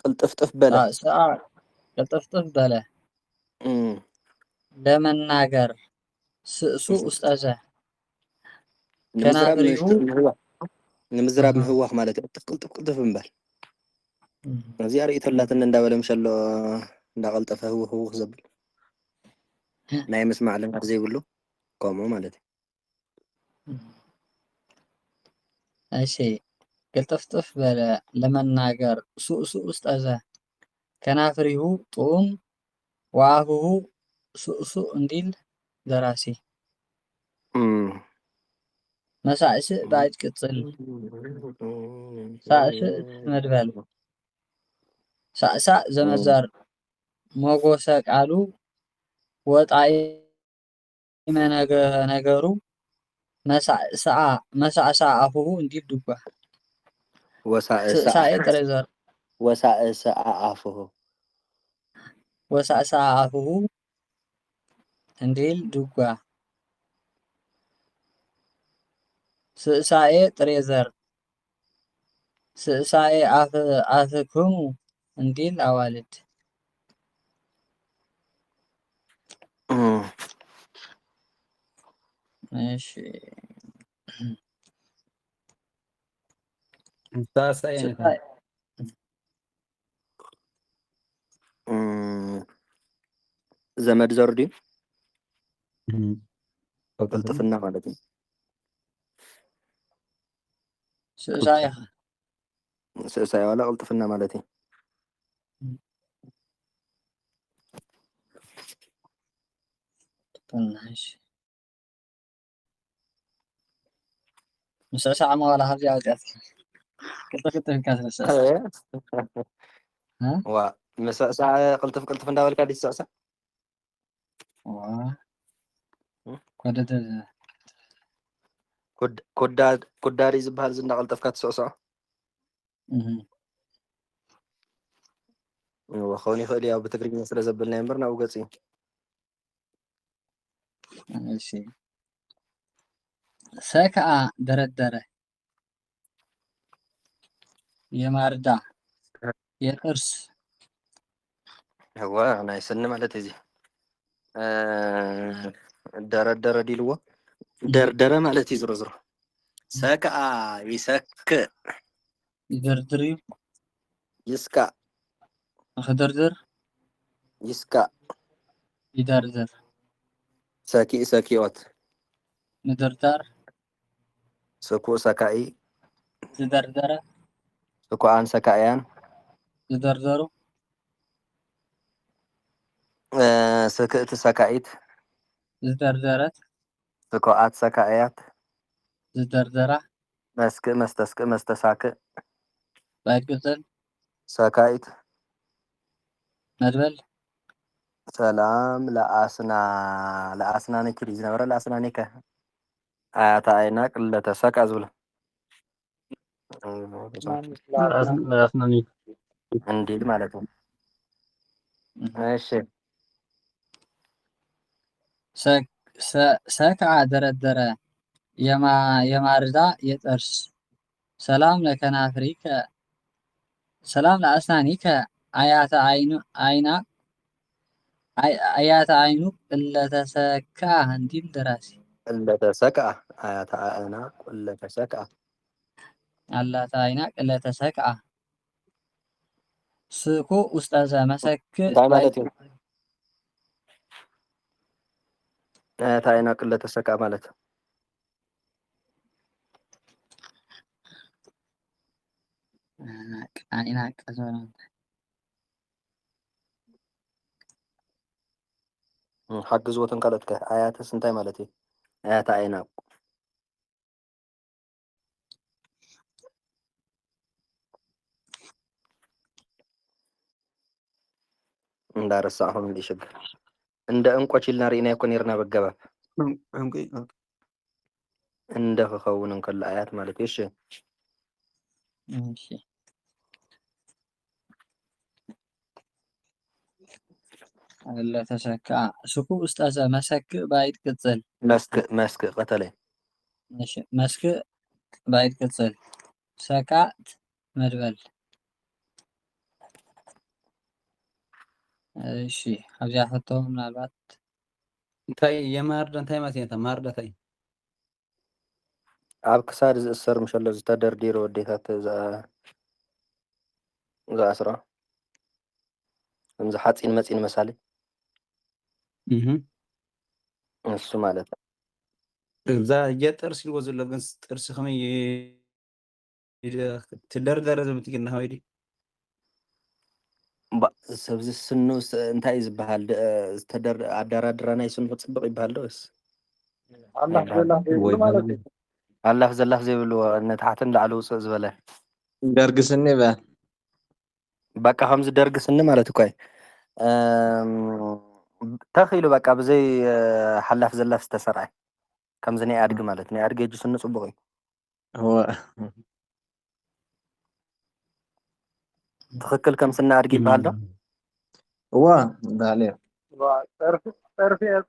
ቅልጥፍጥፍ በለ ቅልጥፍጥፍ በለ ለመናገር ስእሱ ውስጠዘ ከናፍሪሁ ንምዝራብ ምህዋኽ ማለት ቅልጥፍ እምበል እዚኣ ርእይቶላትን እንዳበለ ምሸሎ እንዳቀልጠፈ ህውኽ ዘብል ናይ ምስማዕ ልምዓት ዘይብሉ ከምኡ ማለት እዩ። እሺ ቅልጥፍጥፍ በለ ለመናገር ስእሱ ውስጠዘ ከናፍሪሁ ጡም ወአፉሁ ስእሱእ እንዲል ደራሲ መሳእስእ ባዕድ ቅጽል ሳእስእ መድበል ሳእሳእ ዘመዘር ሞጎሰ ቃሉ ወጣዕመ ነገሩ መሳእሳእ አፉሁ እንዲል ድጓ ስእሳኤ ጥሬ ዘር ወሳእሳእ አፉሁ ወሳእሳእ አፉሁ እንዲል ድጓ ስእሳኤ ጥሬ ዘር ስእሳኤ አፍክሙ እንዲል አዋልድ እሺ ዘመድ ዘር ድዩ ቅልጥፍና ማለት እዩ። ስእሳይ ዋላ ቅልጥፍና ማለት እዩ። مسأسة ولا هذه عادات كتر كاسة ها ومسأسة قلتف نداول كادي سأسة كداري زبهال زندا قلتف كات سأسة وخوني خلي أو بتقريب مسألة زبلنا يمرنا أو قصي ماشي سكا درة يماردا يقرس هو أنا يسلم على تزي درة دي لوا درة مالتي زرزر سكا يسك يدردري يسكا خدردر يسكا يدردر ساكيوات ندردر سكو سكاي زدردرة سكو عن سكايان زدردرو سكت سكايت زدردرت سكوات سكايات زدردرة مستساك بايت قتل سكايت مدبل سلام لأسنا نكري زنورة لأسنا نكا آتايناك اللي تساك أزولا لأسنا نيك عندي مالكم ماشي سكع دردرة يماردا يترس سلام لكنافريك سلام لأسنانيك آيات عينك اللي تسكع هندي دراسي اللي تسكع آيات عينك اللي تسكع الله تعينك اللي تسكع سكو أستاذ مسك آيات عينك اللي تسكع مالت عينك أزولا حق زوتن قالتك آيات سنتاي مالتي آيات عينك እንዳረሳሁም እንዲሽግ እንደ እንቆችልና ሪና ይኮን ይርና በገባ እንደ ከኸውን እንከላ አያት ማለት እሺ ماشي هلا تشكى سكو أستاذة مسك بايد كتسل مسك قتله ماشي مسك بايد كتسل سكات مدبل እሺ ኣብዚኣ ሕቶ ምናልባት እንታይ የማርዳ እንታይ ማለት እዩ ማርዳ እንታይ ኣብ ክሳድ ዝእሰር ምሸሎ ዝተደርዲሩ ወዴታት ዝኣስራ ከምዚ ሓፂን መፂን መሳሊ እሱ ማለት እዛ የጥርሲ ኢልዎ ዘሎ ግን ጥርሲ ከመይ ትደርደረ ዘምትግና ሆይዲ ሰብዚ ስኑ እንታይ እዩ ዝበሃል ኣደራድራ ናይ ስኑ ክፅብቕ ይበሃል ዶስ አላህ ዘላህ ዘይብሉ ማለት እዩ ኣላፍ ዘላፍ ዘይብሉ ነታሕትን ላዕሊ ውፅእ ዝበለ ደርግስኒ በ በቃ ከምዚ ደርግስኒ ማለት እኳ ተኺሉ በቃ ብዘይ ሓላፍ ዘላፍ ዝተሰርዐ ከምዚ ናይ ኣድጊ ማለት ናይ ኣድጊ እጁ ስኑ ፅቡቅ እዩ هو ትክክል ከም ስና ኣድጊ ይበሃል ዶ هو بعليه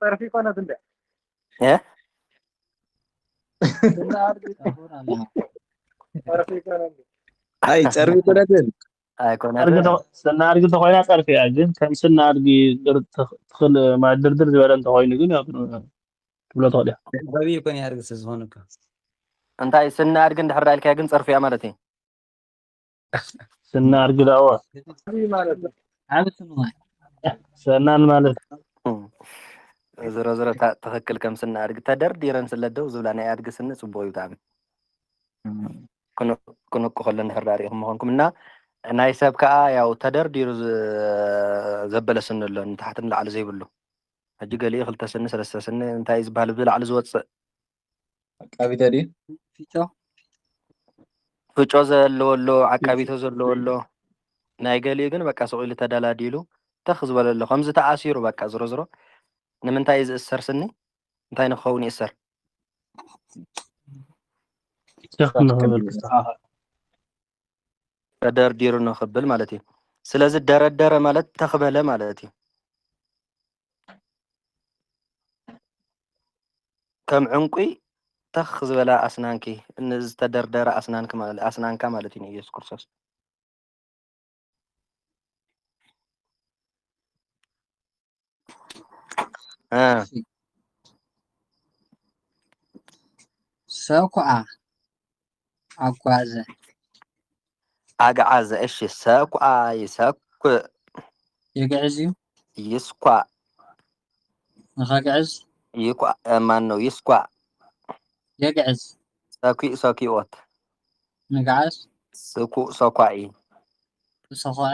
ጠርፊ ኮነት እንደ እና አድርግ ጠርፊ ኮነት هاي تعرفي كنتن سنة أرجع تخوينا تعرف يا جن كم سنة أرجع تدخل ما دردر زبالة تخوينا جن يا تبلا طالع በቢ ኮን ያርግስ ዝሆንከ እንታይ ስና ኣድጊ እንድሕር ዳልካ ግን ፀርፊያ ማለት እዩ سنة أرجع لا هو ማለት ነው ዓብት ነው سنة مالت ዝሮ ዝሮ ትክክል ከም ስና ኣድጊ ተደርዲረን ስለደው ዝብላ ናይ ኣድጊ ስኒ ፅቡቅ እዩ ብጣዕሚ ክንቁ ከሎ እንድሕር ዳሪኢኹም ምኾንኩም እና ናይ ሰብ ከዓ ያው ተደርዲሩ ዘበለ ስኒ ኣሎ ንታሕትን ላዕሊ ዘይብሉ ሕጂ ገሊኡ ክልተ ስኒ ሰለስተ ስኒ እንታይ ዝበሃል ብላዕሊ ዝወፅእ عقابي دي ፍጮ ዘለዎ ኣሎ ዓቃቢቶ ዘለዎ ኣሎ ናይ ገሊኡ ግን በቃ ስቑኢሉ ተደላዲሉ ተኽ ዝበለ ኣሎ ከምዚ ተኣሲሩ በቃ ዝሮ ዝሮ ንምንታይ እዩ ዝእሰር ስኒ እንታይ ንክኸውን ይእሰር ተደርዲሩ ንኽብል ማለት እዩ ስለዚ ደረደረ ማለት ተኽበለ ማለት እዩ ከም ዕንቁ ተኽ ዝበላ ኣስናንኪ ንዝተደርደረ ኣስናንካ ማለት እዩ ኢየሱስ ክርስቶስ ሰኩዓ ኣጓዘ ኣግዓዘ እሺ ሰኩዓ ይሰኩዕ ይግዕዝ እዩ ይስኳዕ ንኸግዕዝ ይኳዕ ማን ነው ይስኳዕ የግዕዝ ሰኩዕ ሰኩዖት ንግዓዝ ስኩዕ ሰኳዒ ሰኮዐ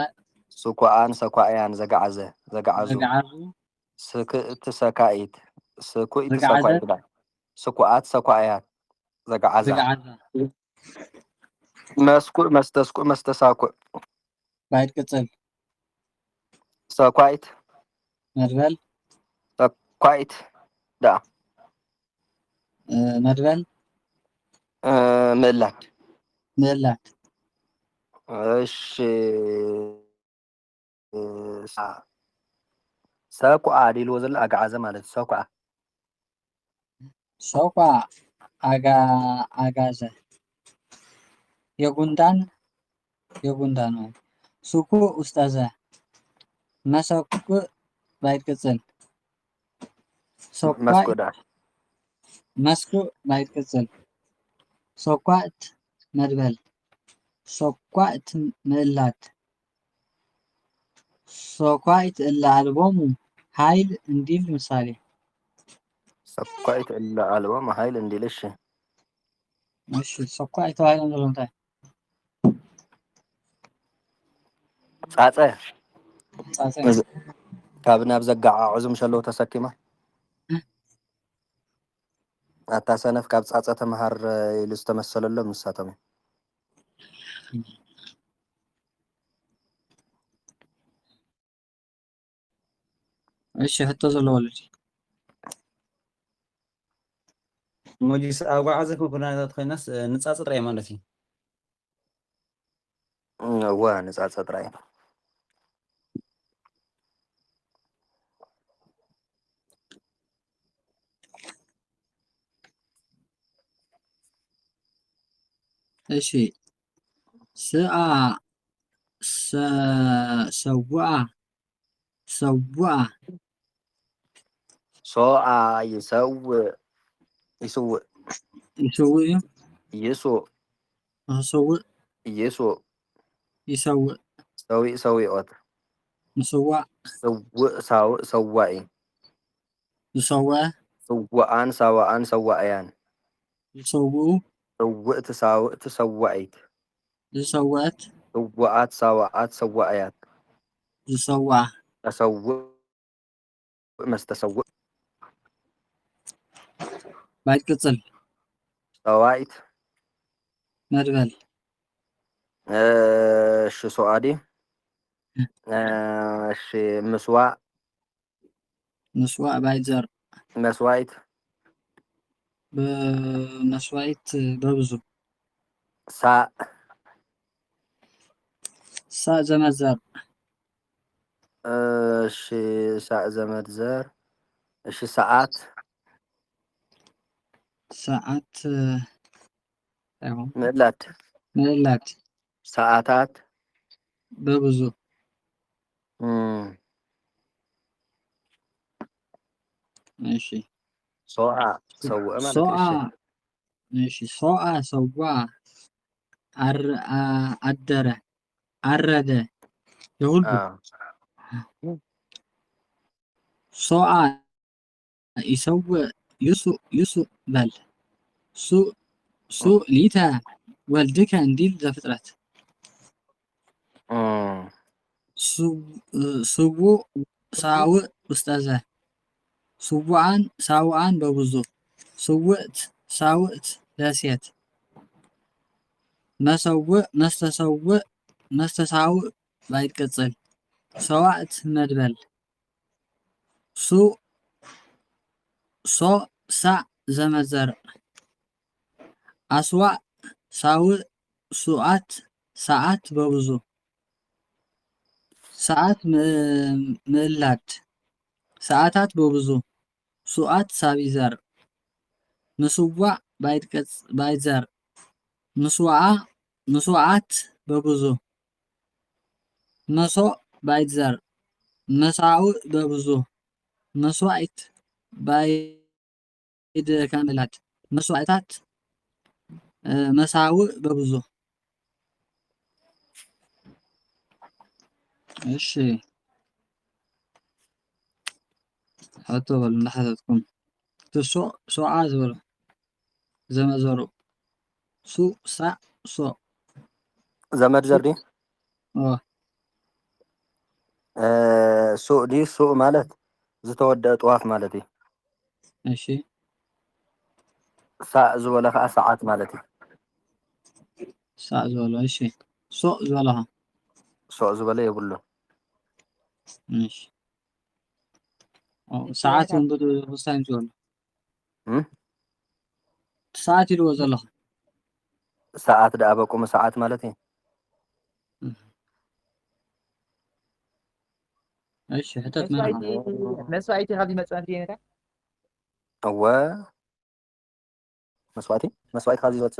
ስኳዓን ሰኳዕያን ዘገዓዘ ዘገዓዙ ዘገዓዙ ስክእቲ ሰካኢት ስኩዕቲ ሰኳዒት ስኩዓት ሰኳዕያት ዘገዓዛ ዘገዓዛ መስኩዕ መስተስኩዕ መስተሳኩዕ ባይድ ቅፅል ሰኳዒት መድበል ሰኳዒት ዳ መድበል ምእላድ ምእላድ እሺ ሰኩዓ ዲልዎ ዘሎ ኣግዓዘ ማለት ሰኩዓ ሰኩዓ ኣጋዘ የጉንዳን ማለት ስኩዕ ኡስታዘ መሰኩዕ ባይድ ቅፅል መስኩዕ ባይድ ቅፅል ሰኳዕት መድበል ሰኳዕት ምእላድ ሰኳዕት እላ ኣልቦሙ ሃይል እንዲል ምሳሌ ሰኳዕት እላ ኣልቦሙ ሃይል እንዲል እሺ ሰኳዕት ተባሂሎም ዘሎ እንታይ ፃፀ ካብ ናብ ዘጋዓዕዙ ምሸለዉ ተሰኪማ ኣታ ሰነፍ ካብ ፃፀ ተመሃር ኢሉ ዝተመሰለሎም ንሳቶም እሺ ሕቶ ዘለዎ ልጅ ሞጂስ ኣጓዓዘ ኩናታት ኮይናስ ንፃፀ ጥራይ ማለት እዩ هو نصاص ጥራይ እሺ ስአ ሰውአ ሶአ يسوء يسوء ይሰውእ يسوء ሰውእ يسوء ይሰውእ سوي سويقت ምስዋዕ سوء ساوء سوائي ዝሰውዐ سوءان سواءان سوائيان ዝሰውኡ سوءت ساوءت سوائيت ዝሰውዐት سوءات سواءات سوائيات ዝሰዋዕ تسوء مستسوء ባይት ቅጽል سوائت መድበል شو سؤالي مسواء ምስዋዕ ባይት ዘር مسوايت በመስዋዕት በብዙ ساء ሳእ ዘመድ ዘር ساء زمد زر ساعات ሰዓት አይሆን ملات ምልላት ساعاتات በብዙ እሺ سوء سوء ما ሶአ لك እሺ ሶአ ሰዋ አደረ አረደ የሁሉ ሶአ ይሰውእ ይሱእ በል ሱእ ሊተ ወልድከ እንዲል ዘፍጥረት ስውእ ሳውእ ውስጠዘ ስዋዓን ሳውዓን በብዙ ስውእት ሳውእት ለሴት መሰውእ መስተሰውእ መስተሳውእ ባይት ቅጽል ሰዋዕት መድበል ሱእ ሶእ ሳዕ ዘመድ ዘርእ አስዋዕ ሳውእ ሱዓት ሰዓት በብዙ ሰዓት ምዕላድ ሰዓታት በብዙ ሱዓት ሳቢ ዘር ምስዋዕ ባይት ዘር ምስዋዓት በብዙ መሶእ ባይት ዘር መሳውእ በብዙ መስዋዕት ባይድ ከምዕላድ መስዋዕታት መሳውእ በብዙ እሺ حط بل نحذتكم سوء عازبر زمزرو سوء ساء سوء زمد زردي سوء دي سوء مالت زتودى طواف مالتي ماشي ساء زولها ساعات مالتي ساء زولها ماشي سوء زولها سوء زولها يقول له ماشي ساعات ينبض وستاين زول ساعات يلو زولها ساعات دا أبقوم ساعات مالتي ايش حتى مسوعيتي هذه مسوعيتي هنا هو مسوعتي هذه واتس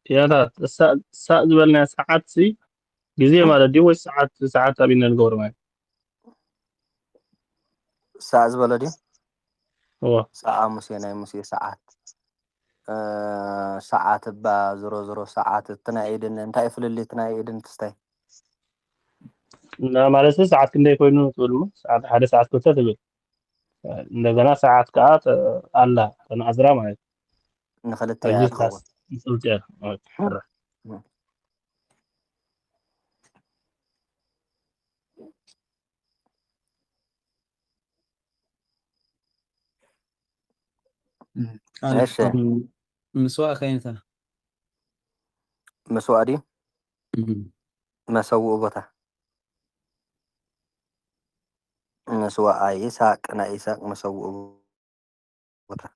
يا ساعة زبالنا ساعات سي جزية مالا دي وش ساعات أبينا الجور معي ساعة زبالة هو ساعة مسي ساعات ساعات با زرو ساعات تنايدن انت يفل اللي تنايدن تستاي لا معلش ساعات كندا يكونوا تقولوا ساعات حدا ساعات كنت تقول እንደገና ሰዓት ከአት አላ ተናዝራ ማለት نخلت يا اخو نسلت يا حرة ايش مسواء خينتا مسواء دي مسوء بوتا مسواء إيساق أنا إيساق مسوء بوتا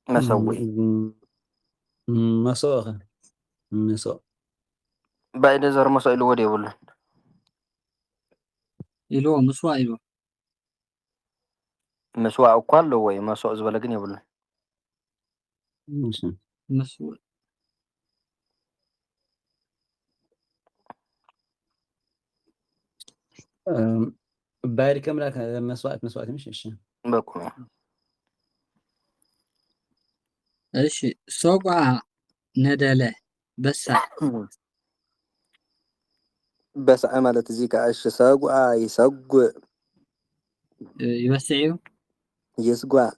مسوي مسوخ مسو بعد زر مسائل ودي ولا إلو مسوا إلو مسوا أقل وي مسوا زبالقني ولا ماشي مسوا باير كم لك مسوات مش إيش بكم إيش سوقع ندله بس بس عملت زيك عش ساقوا يسقوا يوسعيو يسقوا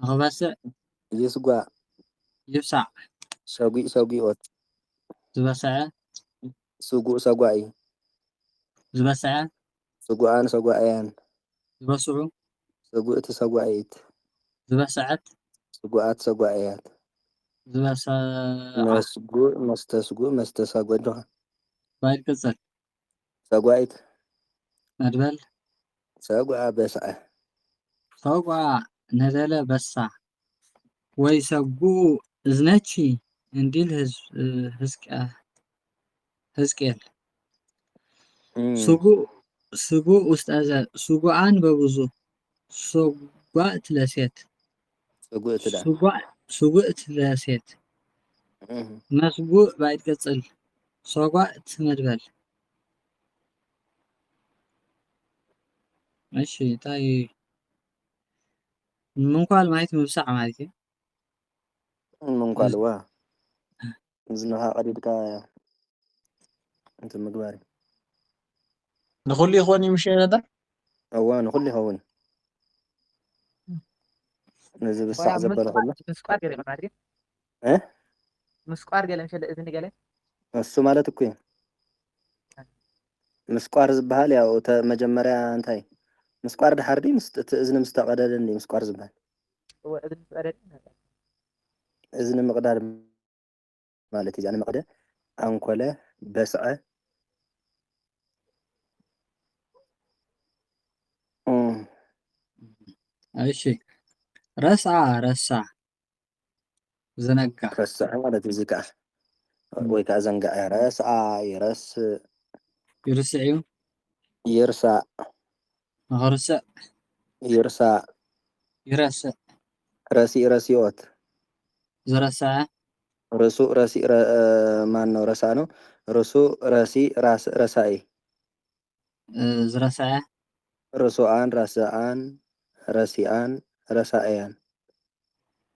هو بس يسقوا يوسع ساقي وات زبسعة ساقوا زبسعة ساقوا أيان زبسعو ساقوا أيت زبسعت ساقوا أيات زبسعة مستساقوا جها بايد كسر ساقوا أيت مدبل ساقوا بس سوقع ندله بس ويسقو زناتشي انديل هزكيل سوقو استاذ سوقعان ببزو سوقع تلاسيت سوقع تلاسيت مسقو بايد قصل سوقع تمدبل ماشي طيب ممكن المايت مبسع مالتي من وا زنها قريب كا انت مقباري نقول إخواني مش هذا اوان كل هون نزل الساعة زبالة كله مسكار قال ما ادري ايه مسكار قال مش الاذن قال እሱ ማለት እኮ ምስቋር ዝበሃል ያው መጀመሪያ እንታይ ምስቋር ድሓር ዲ እዝኒ ምስ ተቀደደ እንዲ ምስቋር ዝበሃል هو اذن قال እዝኒ ምቅዳድ ማለት እዩ መቅደ አንኮለ በስዐ እሺ ረሳ ዘነጋ ረስዐ ማለት እዚ ከዓ ወይ ከዓ ዘንጋዕ ረስዐ ይርስዕ ይርሳዕ ንኽርስዕ ይርሳዕ ይረስዕ ረሲኦት ዝረስዐ ርሱዕ ረሲእ ማን ነው ረሳ ነው ርሱዕ ረሲእ ረሳኢ ዝረስዐ ርሱዓን ረስዓን ረሲአን ረሳእያን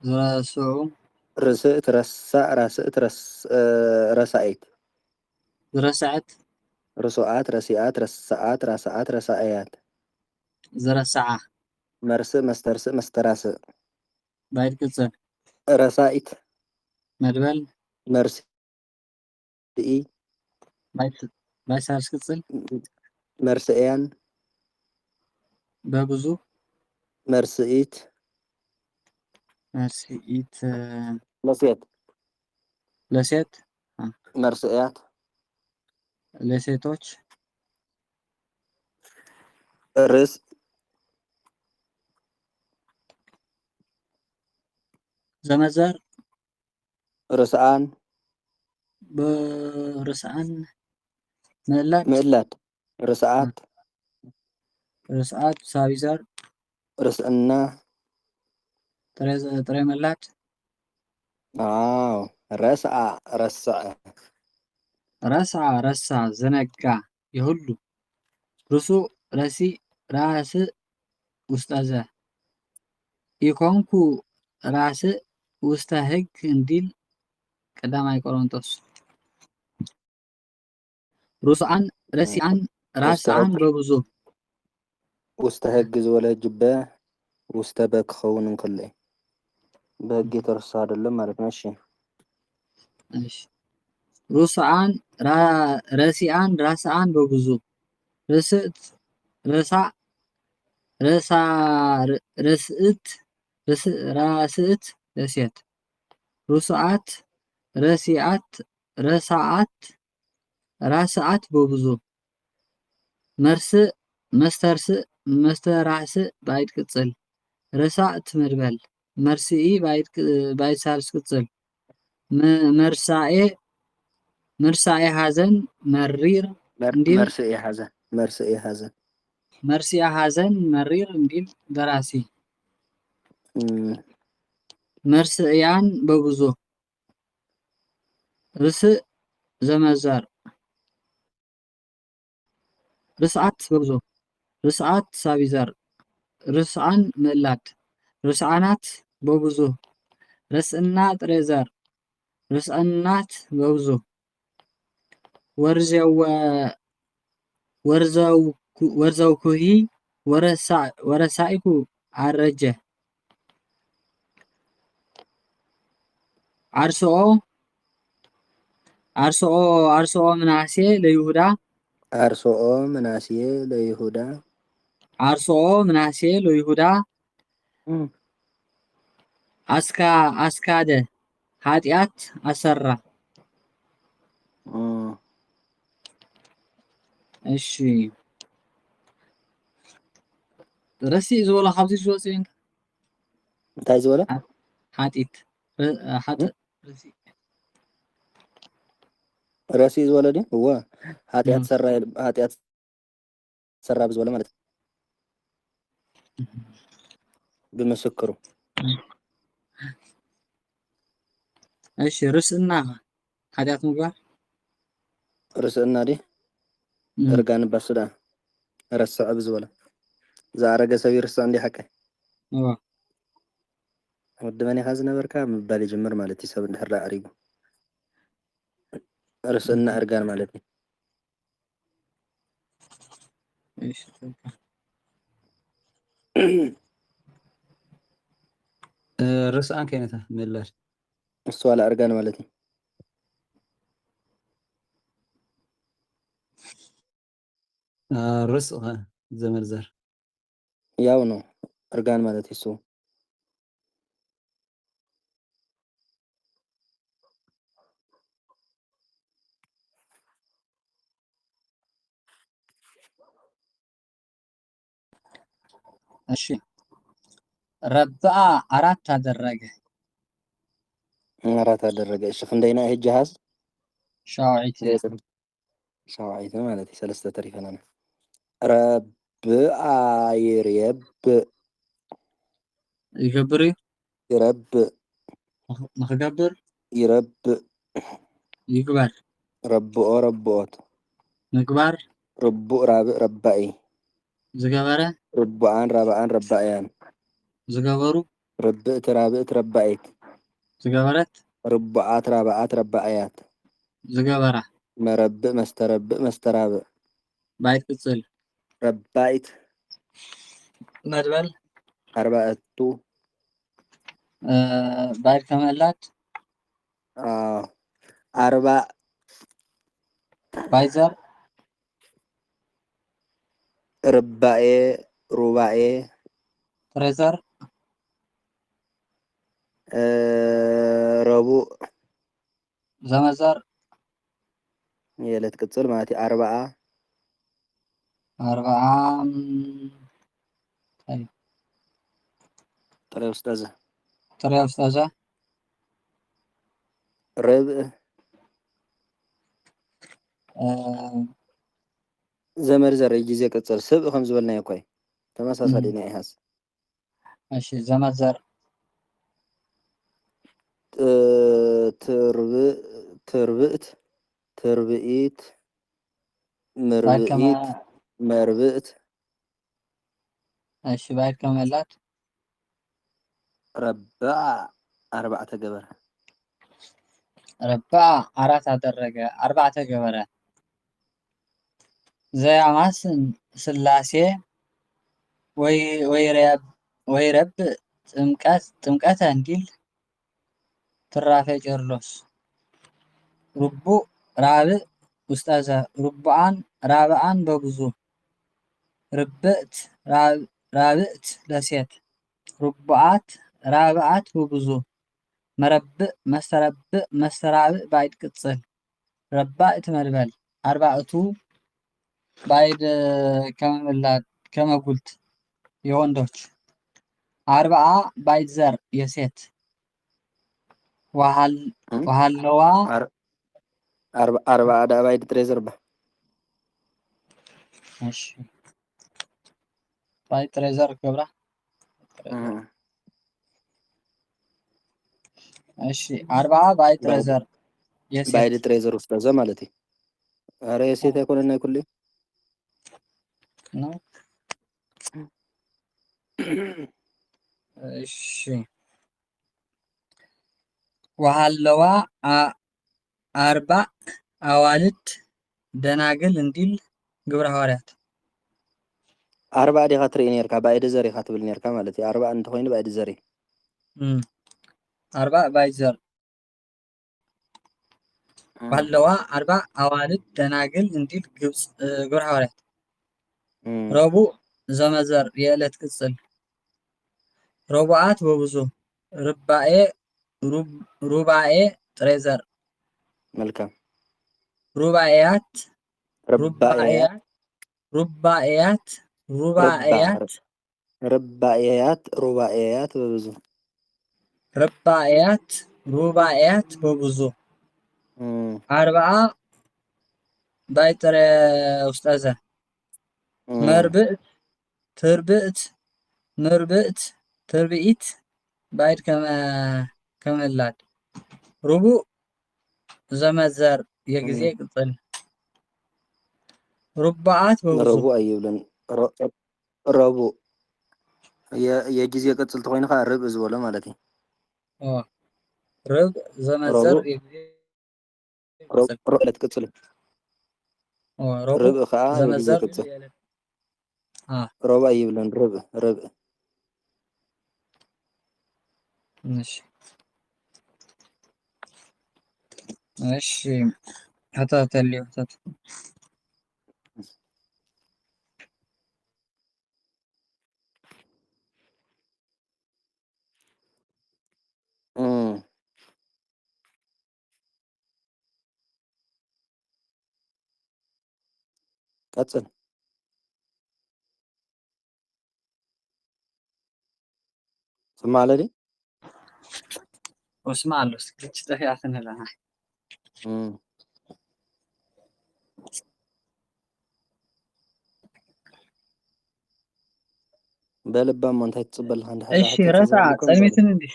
ዝረስዑ ርስእት ረሳዕ ራስእት ረሳኢት ዝረስዐት ርሱዓት ረሲአት ረስዓት ራስዓት ረሳእያት ዝረስዓ መርስእ መስተርስእ መስተራስእ ባይድ ቅጽል ረሳኢት መድበል መርስኢ ባይ ሳልስ ቅጽል መርስእያን በብዙ መርስኢት ለሴት መርስእያት ለሴቶች ርስ ዘመዘር ርስዓን በርስዓን ምዕላድ ርስዓት ሳቢዘር ርስዕና ጥሬ መላድ አዎ ረስዓ ረሳ ዘነጋ የሁሉ ርሱዕ ረሲእ ራስእ ውስጠዘ ኢኮንኩ ራስእ ውስተ ሕግ እንዲል ቀዳማይ ቆሮንቶስ ሩስዓን ረሲዓን ራስዓን በብዙ ውስተ ሕግ ዝበለ ጅበ ውስተ በግ ክኸውን እንከሎ በሕግ የተረሳ አይደለም ማለት ነው። እሺ ሩስዓን ረሲዓን ራስዓን በብዙ ርስእት ረሳዕ ራስእት ለሴት ሩስዓት ረሲዓት ረሳዓት ራስዓት በብዙ መርስእ መስተርስእ መስተራስእ ባይድ ቅጽል ረሳዕት መድበል መርስኢ ባይድ ሳልስ ቅጽል مرسائي حزن مرير انديل مرسئ حزن مرير انديل دراسي مرسئيان ببزو رسء زمزار رسعت ببزو رسعت سابيزار رسعان ملات رسعانات ببزو رسئنات ريزار رسئنات ببزو ورزو كوهي ورسائكو عرجه عرسو مناسي ليهودا عرسو مناسي ليهودا أسكاده هاتيات أسرة እሺ رسي زولا خبزي زوسين እንታይ ዝበለ حاتيت رسي ረሲ ዝበለ ዲ እዋ ኃጢአት ሰራ ብዝበለ ማለት ብምስክሩ እሺ ርስና ኃጢአት ምግባር ርስና ዲ እርጋን ባስዳ ረስዕ ብዝበለ زارجة سوي رسان دي حكي ودماني خازنة بركة مبالي جمر مالتي سبب نحرق عريبو رسلنا أرقان مالتي ايش رسان كانت ملر السؤال أرقان مالتي رسق زمرزر ያውነው እርጋን ማለት እሱ እሺ ረብዓ አራት አደረገ እሺ እንደይና ይሄ ጃሃዝ ሻውዒት ማለት ሰለስተ ተሪፈና ربع يكبر يرب مخجبر يرب يكبر ربوت مكبر رابع ربعي زجبرة ربعان ربعيان زجبرو ربعت ربعيت زجبرت ربعات ربعيات زجبرة مربع مسترابع بايت كتسل ربايت مدبل 4 بايت كمالات 4 بايزر رباعي تريزر ربو زمزر يلت كتسل مالتي 4 طريق أستاذة ربع زمرزر يجي كتسل سبع 5 بلنا يكوي تماسا لينا إيهاس ماشي زمزر تربئت مربئت እሺ ባይት ከመላት ربع 4 ገበረ ረብዓ 4 አደረገ 4 ገበረ ዘያማስን ስላሴ ወይ ረብ ጥምቀተ እንዲል ትራፈ ጨርሎስ ሩቡዕ ራብዕ ውስጠዘ ሩቡዓን ራብዓን በብዙ ርብዕት ራብዕት ለሴት ሩቡዓት ራብዓት በብዙ መረብዕ መስተራብዕ ባይድ ቅጽል ረባዕት መድበል አርባዕቱ ባይድ ከመመላት ከመጉልት የወንዶች 40 ባይድ ዘር የሴት وهلوا أربعة دا بايد تريزر با ماشي باي تريزر كبرى ماشي 4 باي تريزر بايد تريزر أستاذة مالتي أرى يسيت يكون إنه كله نو ماشي وهلوا 4 أوالد دناقل انديل قبر حواريات 4 دي خاطري نيركا بايد زري خاطبل نيركا مالتي 4 أنت خوين بايد زري 4 باي زر وهلوا 4 أوالد دناقل انديل قبر حواريات ربو زمزر يالت كسل ربعات بوزو رباعي تريزر ملكم رباعيات رباعيات بوزو رباعيات بوزو 4 بايتر أستاذة مربئت تربئت بايت كما اللاد ربو زمزر يجزي قطن ربعات بوزو ربو أيولن ربو يجزي قتل تخوين خا رب ولا مالتي رب زمزر رب لا تقتل رب خا يجزي قتل رب أيولن رب ماشي هتا تلي هتا قتل سمع لدي واسمع له سكتش تحياتنا لها بلبا ما انت تصبل عند حدا ايش رسع تلميتن دي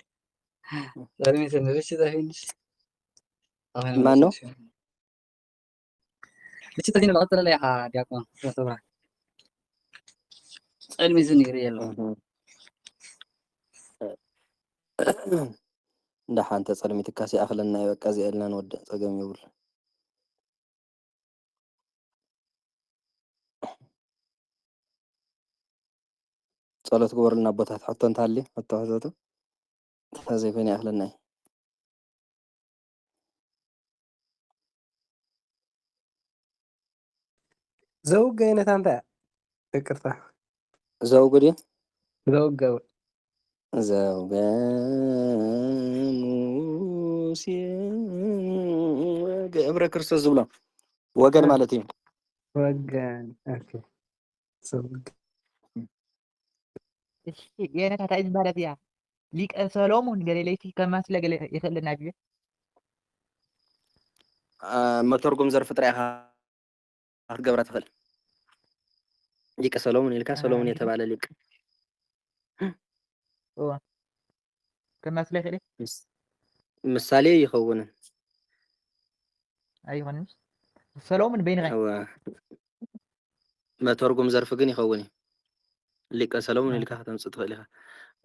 تلميتن ليش تهينش ما نو ليش تهين الغطرة اللي حاد يكون رسولا تلميتن يريلو دحا انت ጸلميت كاسي اخلنا يبقى زي لنا نود صقم يقول ጸሎት ግበርልና ቦታት ሕቶ እንታሊ ሕቶ ሕቶቱ ተዘይኮይነ ያክለና زوج አይነት አንተ ይቅርታ ዘውግ ድዩ ዘውግ ዘውገ ሙሴ ገብረ ክርስቶስ ዝብሎ ወገን ማለት እዩ ወገን ኦኬ ዘውግ እሺ የኔ ታታይዝ ማለት ያ ሊቀ ሰሎሞን ገሌለይቲ ከማስለ ገሌ ይኸልና ቢዩ መተርጎም ዘርፍ ጥራይኻ ክትገብራ ትኽእል ሊቀ ሰሎሞን ኢልካ ሰሎሞን የተባለ ሊቅ ከማስለ ይኸለ ምሳሌ ይኸውን አይሆንስ ሰሎሞን በይንጋ መተርጎም ዘርፍ ግን ይኸውን ሊቀ ሰሎሞን ኢልካ ከተምጽእ ትኽእል ኢኻ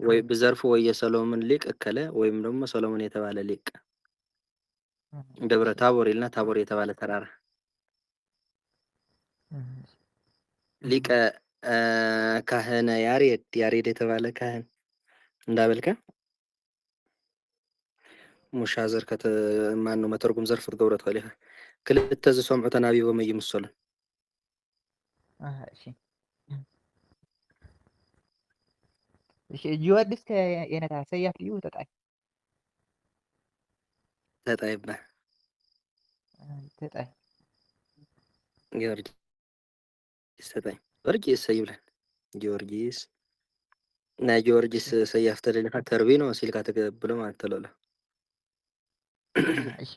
ወይ በዘርፉ ወይ የሰሎሞን ሊቅ እከለ ወይም ደግሞ ሰሎሞን የተባለ ሊቅ ደብረ ታቦር ኢልና ታቦር የተባለ ተራራ ሊቀ ካህነ ያሬድ የተባለ ካህን እንዳበልከ ሙሻ ዘርከተ ማን ነው መተርጎም ዘርፍ ትገብሮ ትኽእል ኢኻ ክልተ ዝሰምዑ ተናቢቦም ይምሰሉ እሺ እሺ ጂወድስ የነታ ሰያፍ እዩ ተጣይ ጊዮርጊስ ተጣይ ጊዮርጊስ ይብላል ጊዮርጊስ ናይ ጊዮርጊስ ሰያፍ ተደሊካ ተርቢ ነው ሲልካ ተቀብሎ ማለት ተለሎ እሺ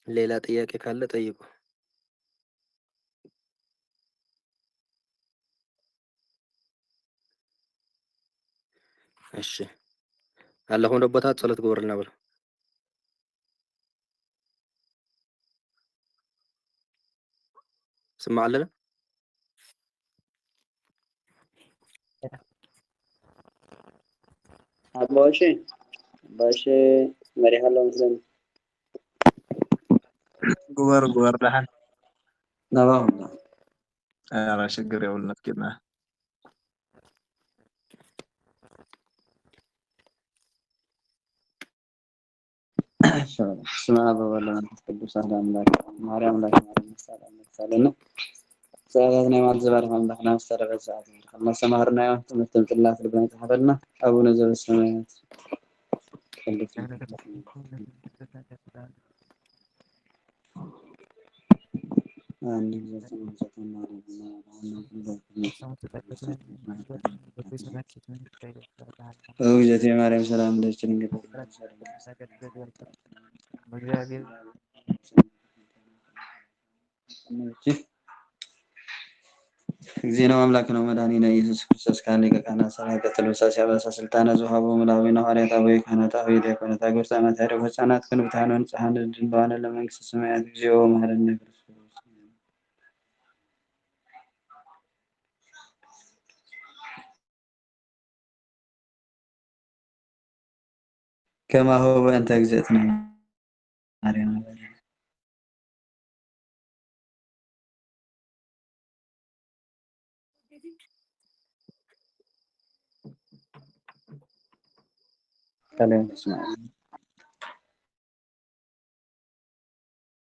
ሌላ ጥያቄ ካለ ጠይቁ። እሺ ኣለኹም ዶ ቦታ ጸሎት ግበሩልና ብሎ ስማዕ ኣለና باش مريح الله مثلا جوار دحن نباهم على شجر يقول لك كده سمع أبو ولا تقدس هذا أملاك مريم أملاك مريم سالنا سالنا ما تزبر هم دحنا استرب الساعة خلنا سمهرنا يوم تمثل الله في البنات حفلنا أبو نزل السماوات وجدت يا مريم سلام عليك ጊዜናው አምላክነው መድኃኒነ ኢየሱስ ክርስቶስ ካሊቀ ካህናት ሰማይ ቀጥሎ ሲያበሳ ስልጣነ ዝሃቦ መላዊነ ሐዋርያት አበዊ ካህናት አበዊ ዲያቆናት አገር ሕፃናት ያደጉ ሕፃናት ክንብታን ንጽሐን ድንበዋነ ለመንግስተ ሰማያት እግዚኦ መሐረነ ክርስቶስ كما هو أنت أجزأتنا ማርያም ሰላም